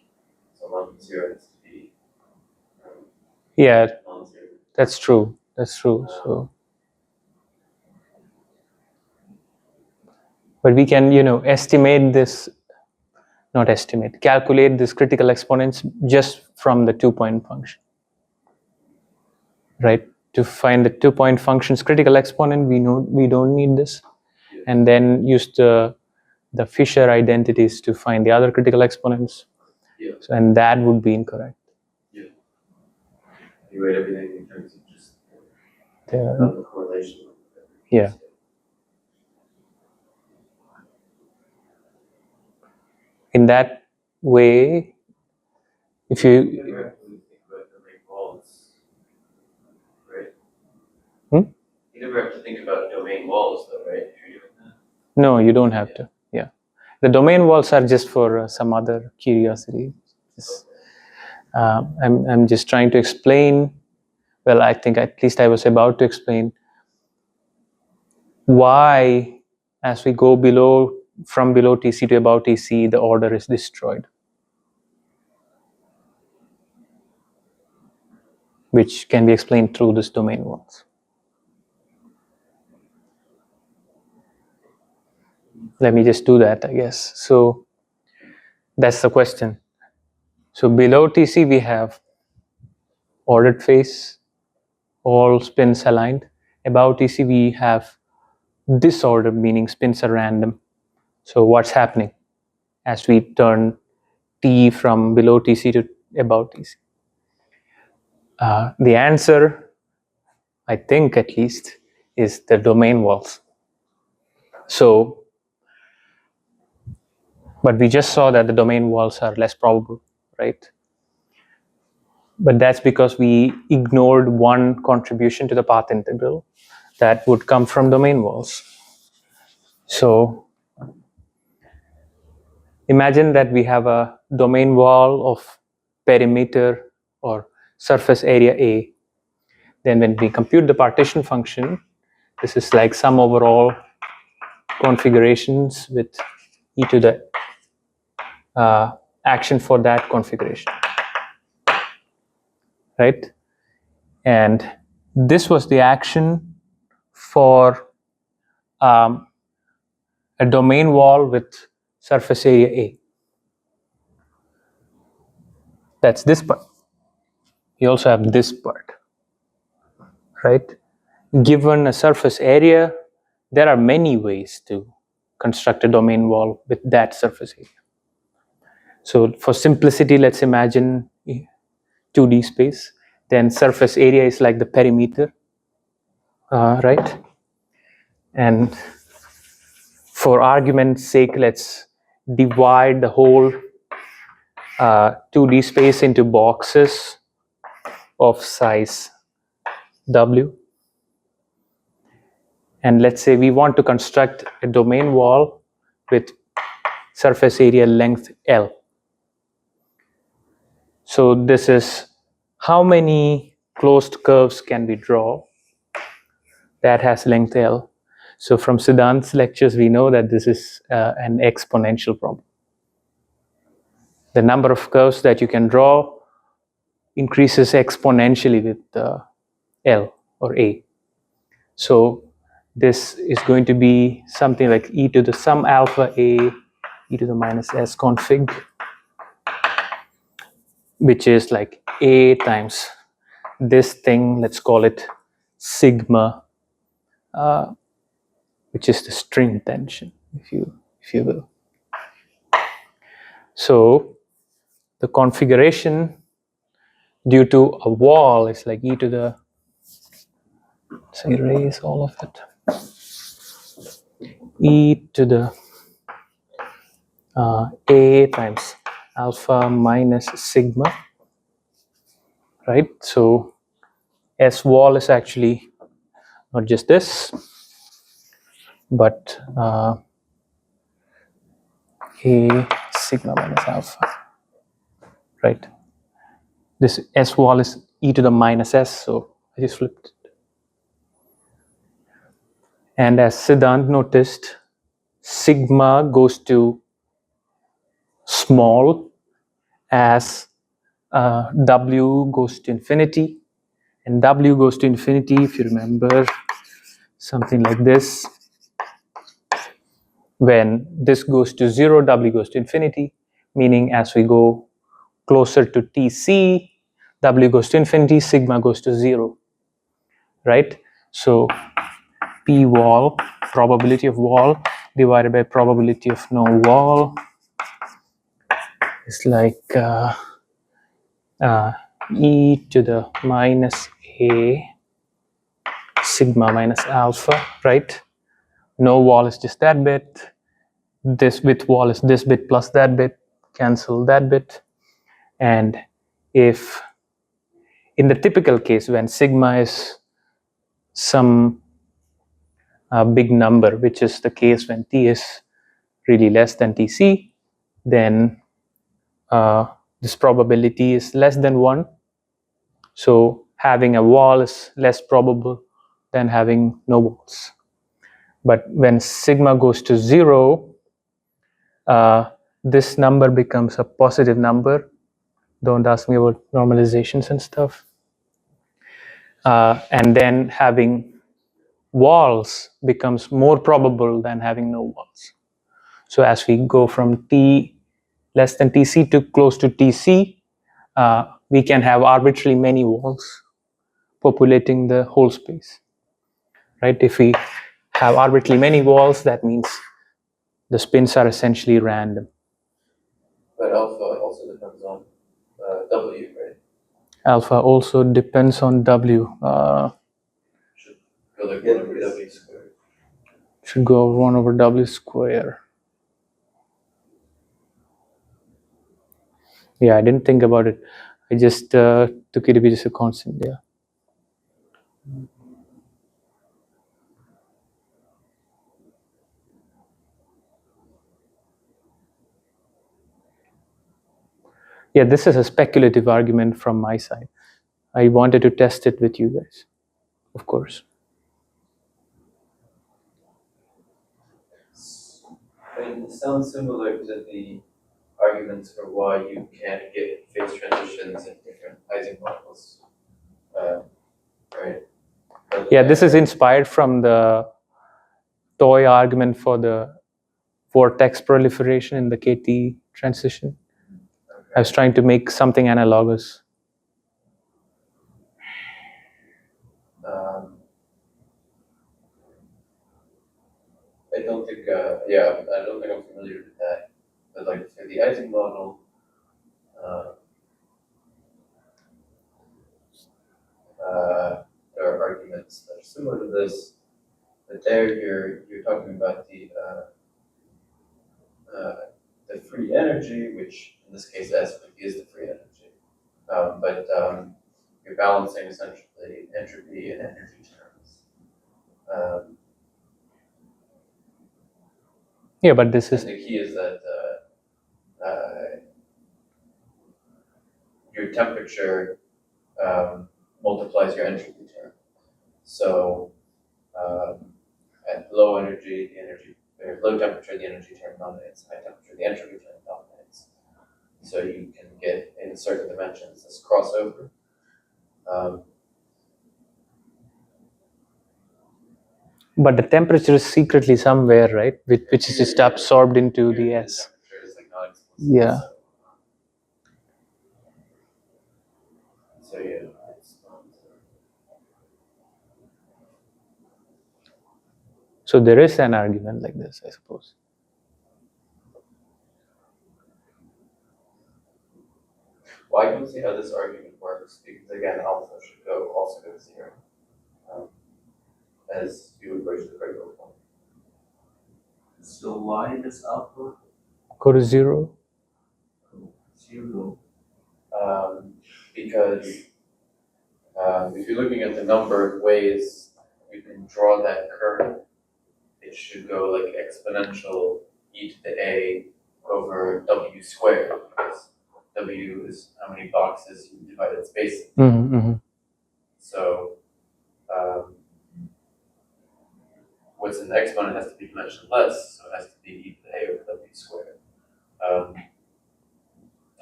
So lambda 0 has to be Yeah, non-zero. that's true. So, but we can, estimate this, not estimate, calculate this critical exponents just from the 2-point function, right? To find the 2-point function's critical exponent, we don't need this, Yes. and then use the Fisher identities to find the other critical exponents. Yeah. So, and that would be incorrect. You write everything in terms of just The- the correlation. Yeah. In that way, if You you never actually think about domain walls, right? Hmm? You never have to think about domain walls, though, right? If you're doing that. No, you don't have to. Yeah, the domain walls are just for some other curiosity. I'm just trying to explain. Well, I think at least I was about to explain why, as we go from below TC to above TC, the order is destroyed, which can be explained through this domain walls. Let me just do that, I guess. So that's the question. So below TC we have ordered phase, all spins aligned. Above TC we have disordered, meaning spins are random. So what's happening as we turn T from below TC to above TC? The answer, I think at least, is the domain walls. So But we just saw that the domain walls are less probable, right? But that's because we ignored one contribution to the path integral that would come from domain walls. So imagine that we have a domain wall of perimeter or surface area A. Then when we compute the partition function, this is like some overall configurations with e to the action for that configuration, right? And this was the action for a domain wall with surface area A. That's this part. You also have this part, right? Given a surface area, there are many ways to construct a domain wall with that surface area. So for simplicity, let's imagine 2D space. Then surface area is like the perimeter, right? And for argument's sake, let's divide the whole 2D space into boxes of size W. And let's say we want to construct a domain wall with surface area length L. So this is how many closed curves can we draw that has length L. So from Siddhant's lectures, we know that this is an exponential problem. The number of curves that you can draw increases exponentially with L or A. So this is going to be something like e to the sum alpha A e to the minus S config, which is like A times this thing, let's call it sigma, which is the string tension, if you will. So the configuration due to a wall is like e to the, let's erase all of it, e to the A times alpha minus sigma, right? So S wall is actually not just this, but A sigma minus alpha, right? This S wall is e to the minus S, so I just flipped it. And as Siddhant noticed, sigma goes to small as W goes to infinity, and W goes to infinity, if you remember, something like this. When this goes to 0, W goes to infinity, meaning as we go closer to TC, W goes to infinity, sigma goes to 0, right? So P wall, probability of wall divided by probability of no wall is like e to the minus A sigma minus alpha, right? No wall is just that bit. This width wall is this bit plus that bit, cancel that bit. And if in the typical case when sigma is some big number, which is the case when T is really less than Tc, then this probability is less than 1. So having a wall is less probable than having no walls. But when sigma goes to 0, this number becomes a positive number. Don't ask me about normalizations and stuff. And then having walls becomes more probable than having no walls. So as we go from T less than Tc to close to Tc, we can have arbitrarily many walls populating the whole space, right? If we have arbitrarily many walls, that means the spins are essentially random. But alpha also depends on W, right? Alpha also depends on W. Should go like 1 over W squared. Should go over 1 over W square. Yeah, I didn't think about it. I just took it to be just a constant. Yeah. Yeah, this is a speculative argument from my side. I wanted to test it with you guys, of course. It sounds similar to the arguments for why you can't get phase transitions in different Ising models, right? But Yeah, this is inspired from the toy argument for the vortex proliferation in the KT transition. I was trying to make something analogous. I don't think, I don't think I'm familiar with that. But like for the Ising model, there are arguments that are similar to this, but there you're talking about the free energy, which in this case S is the free energy. But you're balancing essentially entropy and energy terms. Yeah, but this is And the key is that your temperature multiplies your entropy term. So at low energy, or low temperature, the energy term dominates. High temperature, the entropy term dominates. So you can get in certain dimensions this crossover. but the temperature is secretly somewhere, right? Which is just absorbed into the S. Temperature is like not explicit. Yeah. So yeah, it's not. So there is an argument like this, I suppose. Well, I don't see how this argument works because again, alpha should also go to zero, as you would bridge the critical point. So why does alpha Go to zero. zero? Because if you're looking at the number of ways you can draw that curve, it should go like exponential e to the a over w squared, because w is how many boxes you divided space into. Mm-hmm. So what's in the exponent has to be dimensionless, so it has to be e to the a over w squared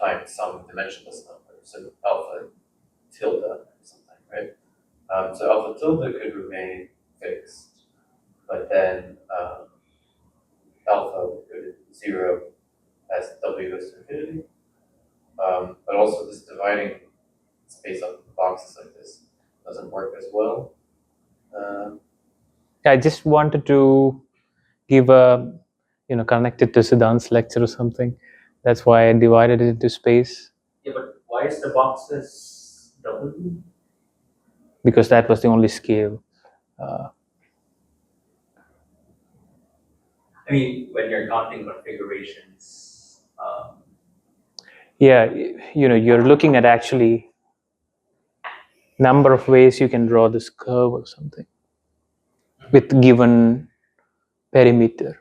times some dimensionless number, so alpha tilde or something, right? So alpha tilde could remain fixed, but then alpha would go to zero as w goes to infinity. But also this dividing space up into boxes like this doesn't work as well. I just wanted to give a, connect it to Siddhan's lecture or something. That's why I divided it into space, Yeah, but why is the boxes W? because that was the only scale. I mean, when you're counting configurations, Yeah, you're looking at actually number of ways you can draw this curve or something with given perimeter.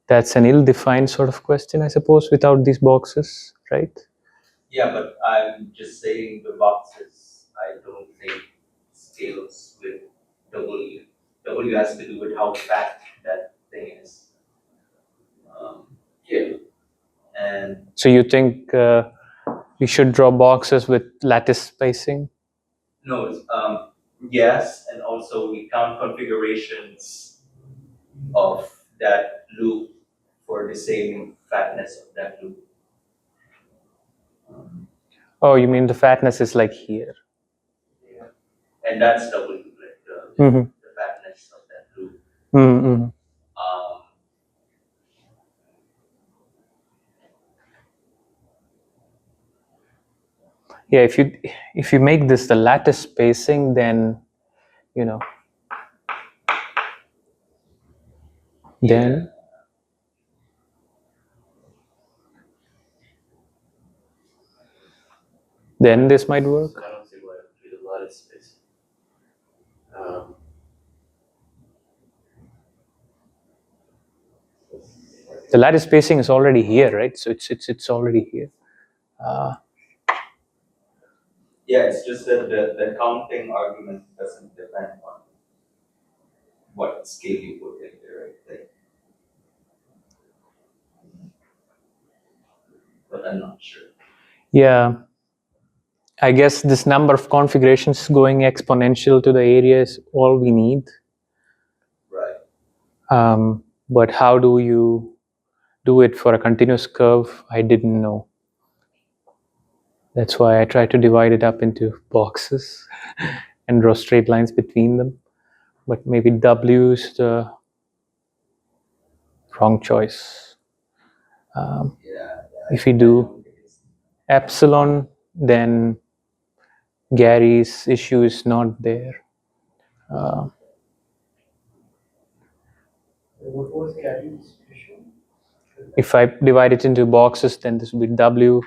That's an ill-defined sort of question, I suppose, without these boxes, right? yeah, but I'm just saying the boxes, I don't think scales with W. W has to do with how fat that thing is. Yeah. And So you think we should draw boxes with lattice spacing? no, yes, and also we count configurations of that loop for the same fatness of that loop. Oh, you mean the fatness is like here? Yeah. And that's W, like Mm-hmm. the fatness of that loop. Mm-hmm. Yeah, if you make this the lattice spacing, then then then this might work. So I don't see why it would be the lattice spacing. The lattice spacing is already here, right? So it's already here. Yeah, it's just that the counting argument doesn't depend on what scale you put in there, right? Like, but I'm not sure. Yeah, I guess this number of configurations going exponential to the area is all we need. Right. But how do you do it for a continuous curve? I didn't know. That's why I tried to divide it up into boxes and draw straight lines between them. But maybe W is the wrong choice. If we do epsilon, then Gary's issue is not there. What was Gary's issue? If I divide it into boxes, then this will be W,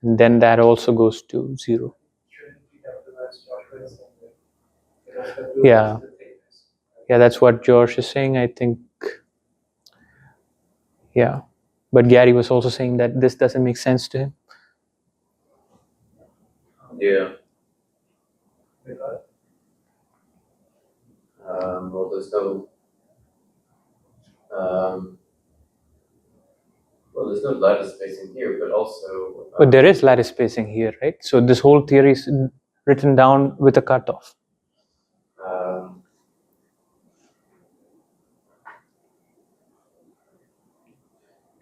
and then that also goes to 0. Shouldn't we have to ask Joshua is saying that? Because the Yeah. is the thickness. Yeah, that's what George is saying, I think. Yeah. But Gary was also saying that this doesn't make sense to him. Yeah. Because Well, there's no. Well, there's no lattice spacing here, but also. But there is lattice spacing here, right? So this whole theory is written down with a cutoff.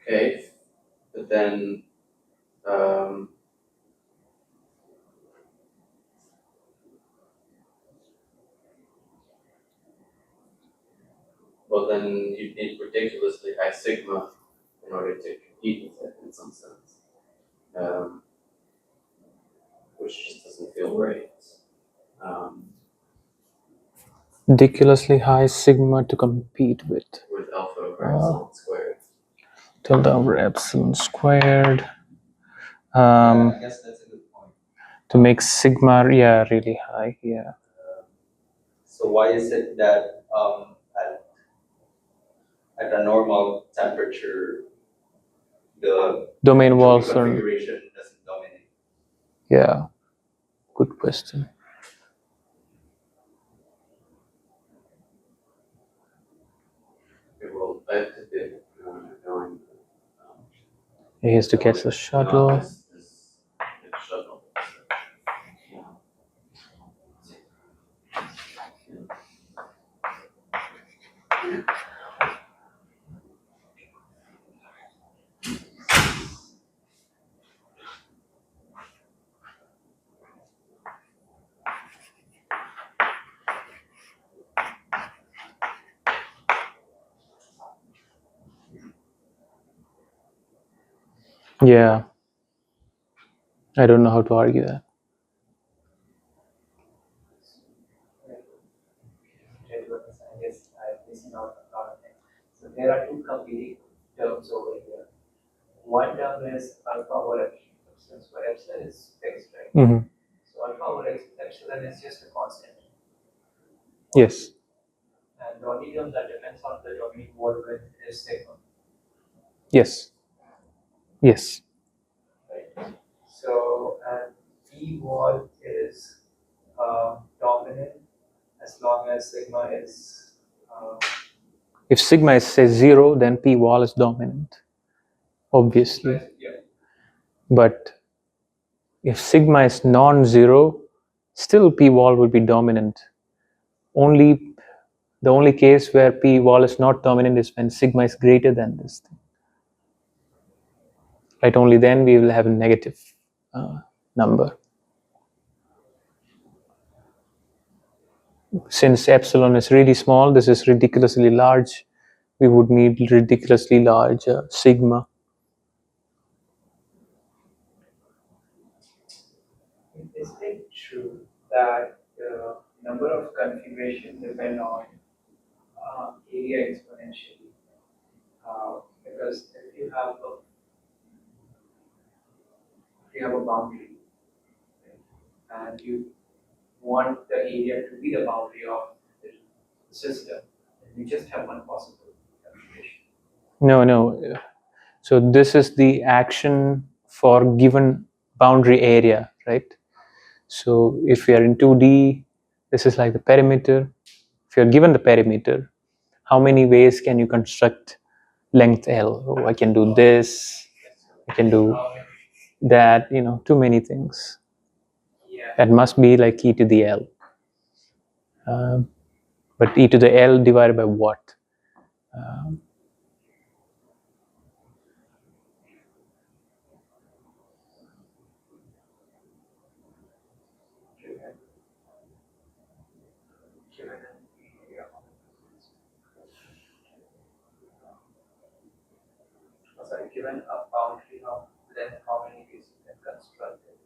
Okay, but then. Well, then you'd need ridiculously high sigma in order to compete with it in some sense, which just doesn't feel right. Ridiculously high sigma to compete with. With alpha over epsilon squared. Tilde over epsilon squared. I guess that's a good point. To make sigma, yeah, really high, yeah. So why is it that at a normal temperature, the Domain walls are, configuration doesn't dominate? yeah, good question. Okay, well, I have to be going. He has to catch the shuttle. This shuttle. Yeah. I don't know how to argue that. I guess I'm missing out a lot of things. So there are two competing terms over here. One term is alpha over epsilon, where epsilon is fixed, right? Mm-hmm. So alpha over epsilon is just a constant. Yes. And the only term that depends on the domain wall width is sigma. Yes. Yes. Right. So, and P wall is dominant as long as sigma is. If sigma is say 0, then P wall is dominant, obviously. Yeah. But if sigma is non-zero, still P wall would be dominant. The only case where P wall is not dominant is when sigma is greater than this thing. Right? Only then we will have a negative number. Since epsilon is really small, this is ridiculously large. We would need ridiculously large sigma. Is it true that the number of configurations depend on area exponentially? Because if you have a boundary, and you want the area to be the boundary of the system, you just have one possible configuration. No. So this is the action for given boundary area, right? So if we are in 2D, this is like the perimeter. If you're given the perimeter, how many ways can you construct length L? Oh, I can do this, I can do that, too many things. Yeah. That must be like e to the L. But e to the L divided by what? Sorry, given a boundary of length, how many ways you can construct it?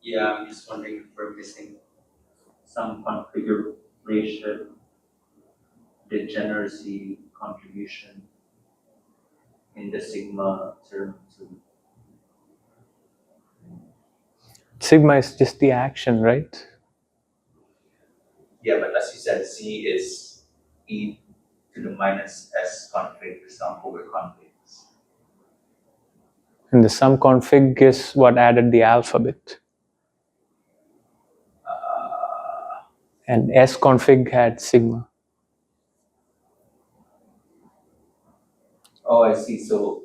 Yeah, I'm just wondering if we're missing some configuration, degeneracy contribution in the sigma term. Sigma is just the action, right? Yeah, but as you said, C is e to the minus s config sum over configs. And the sum config is what added the alphabet. And S config had sigma. Oh, I see. So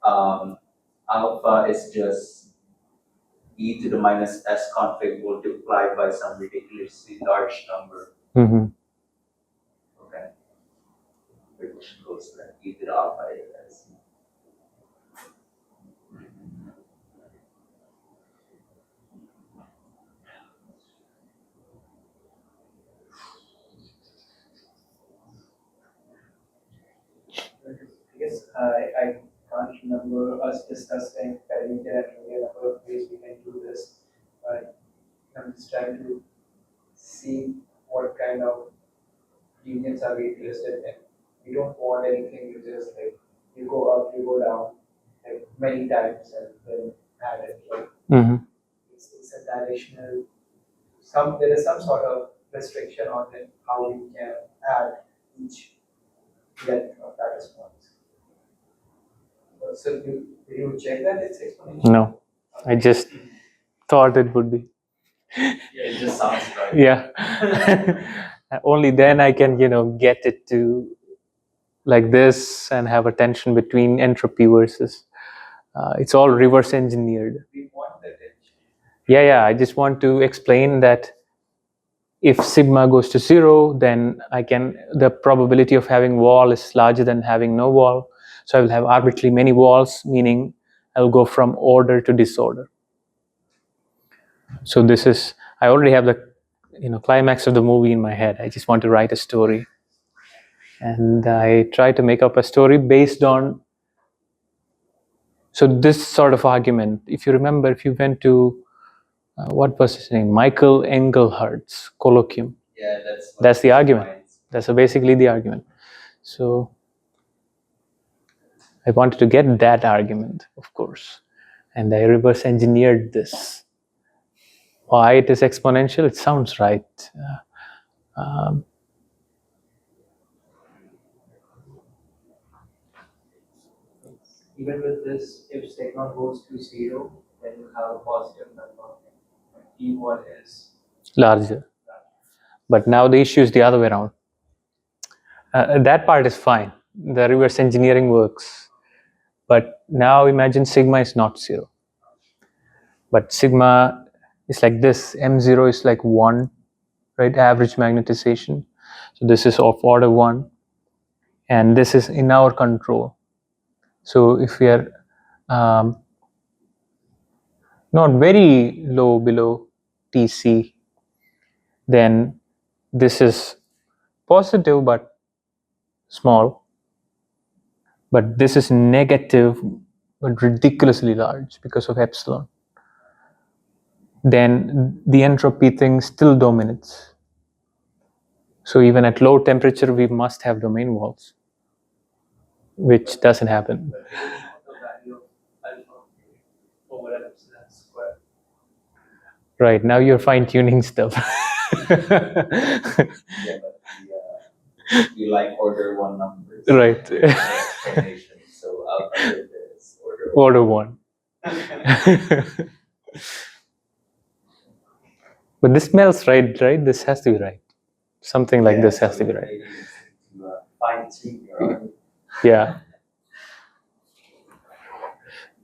alpha is just e to the minus s config multiplied by some ridiculously large number. Mm-hmm. Okay. Which goes like e to the alpha s. I guess I can't remember us discussing perimeter and really a number of ways we can do this, but I'm just trying to see what kind of unions are we interested in. We don't want anything to just like you go up, you go down, like many times and then add it. Right? Mm-hmm. It's a directional. There is some sort of restriction on it, how we can add each length of that response. So did you check that it's exponential? No, I just thought it would be. Yeah, it just sounds right. Yeah. Only then I can, get it to like this and have a tension between entropy versus. It's all reverse engineered. We want the tension. Yeah. I just want to explain that if sigma goes to 0, then the probability of having wall is larger than having no wall. So I will have arbitrarily many walls, meaning I will go from order to disorder. So I already have the climax of the movie in my head. I just want to write a story. And I try to make up a story based on, so this sort of argument, if you remember, if you went to, what was his name? Michael Engelhardt's colloquium. Yeah, that's the argument. That's basically the argument. So I wanted to get that argument, of course. And I reverse engineered this. Why it is exponential? It sounds right. Even with this, if sigma goes to 0, then you have a positive number. P1 is Larger. But now the issue is the other way around. That part is fine. The reverse engineering works. But now imagine sigma is not 0. But sigma is like this. M0 is like 1, right? Average magnetization. So this is of order 1. And this is in our control. So if we are not very low below TC, then this is positive but small. But this is negative but ridiculously large because of epsilon. Then the entropy thing still dominates. So even at low temperature, we must have domain walls, which doesn't happen. The value of alpha over epsilon square. Right, now you're fine-tuning stuff. Yeah, but we like order 1 numbers. Right. No explanation. So alpha is order Order 1. But this smells right? This has to be right. Something like this has to be right. Maybe to fine-tune your Yeah.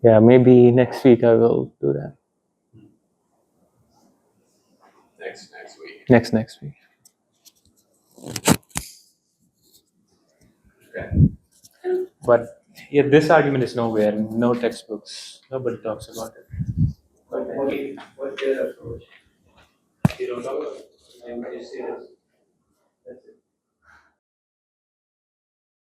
Yeah, maybe next week I will do that. Next week. Next week. But yeah, this argument is nowhere, no textbooks, nobody talks about it. What's your approach?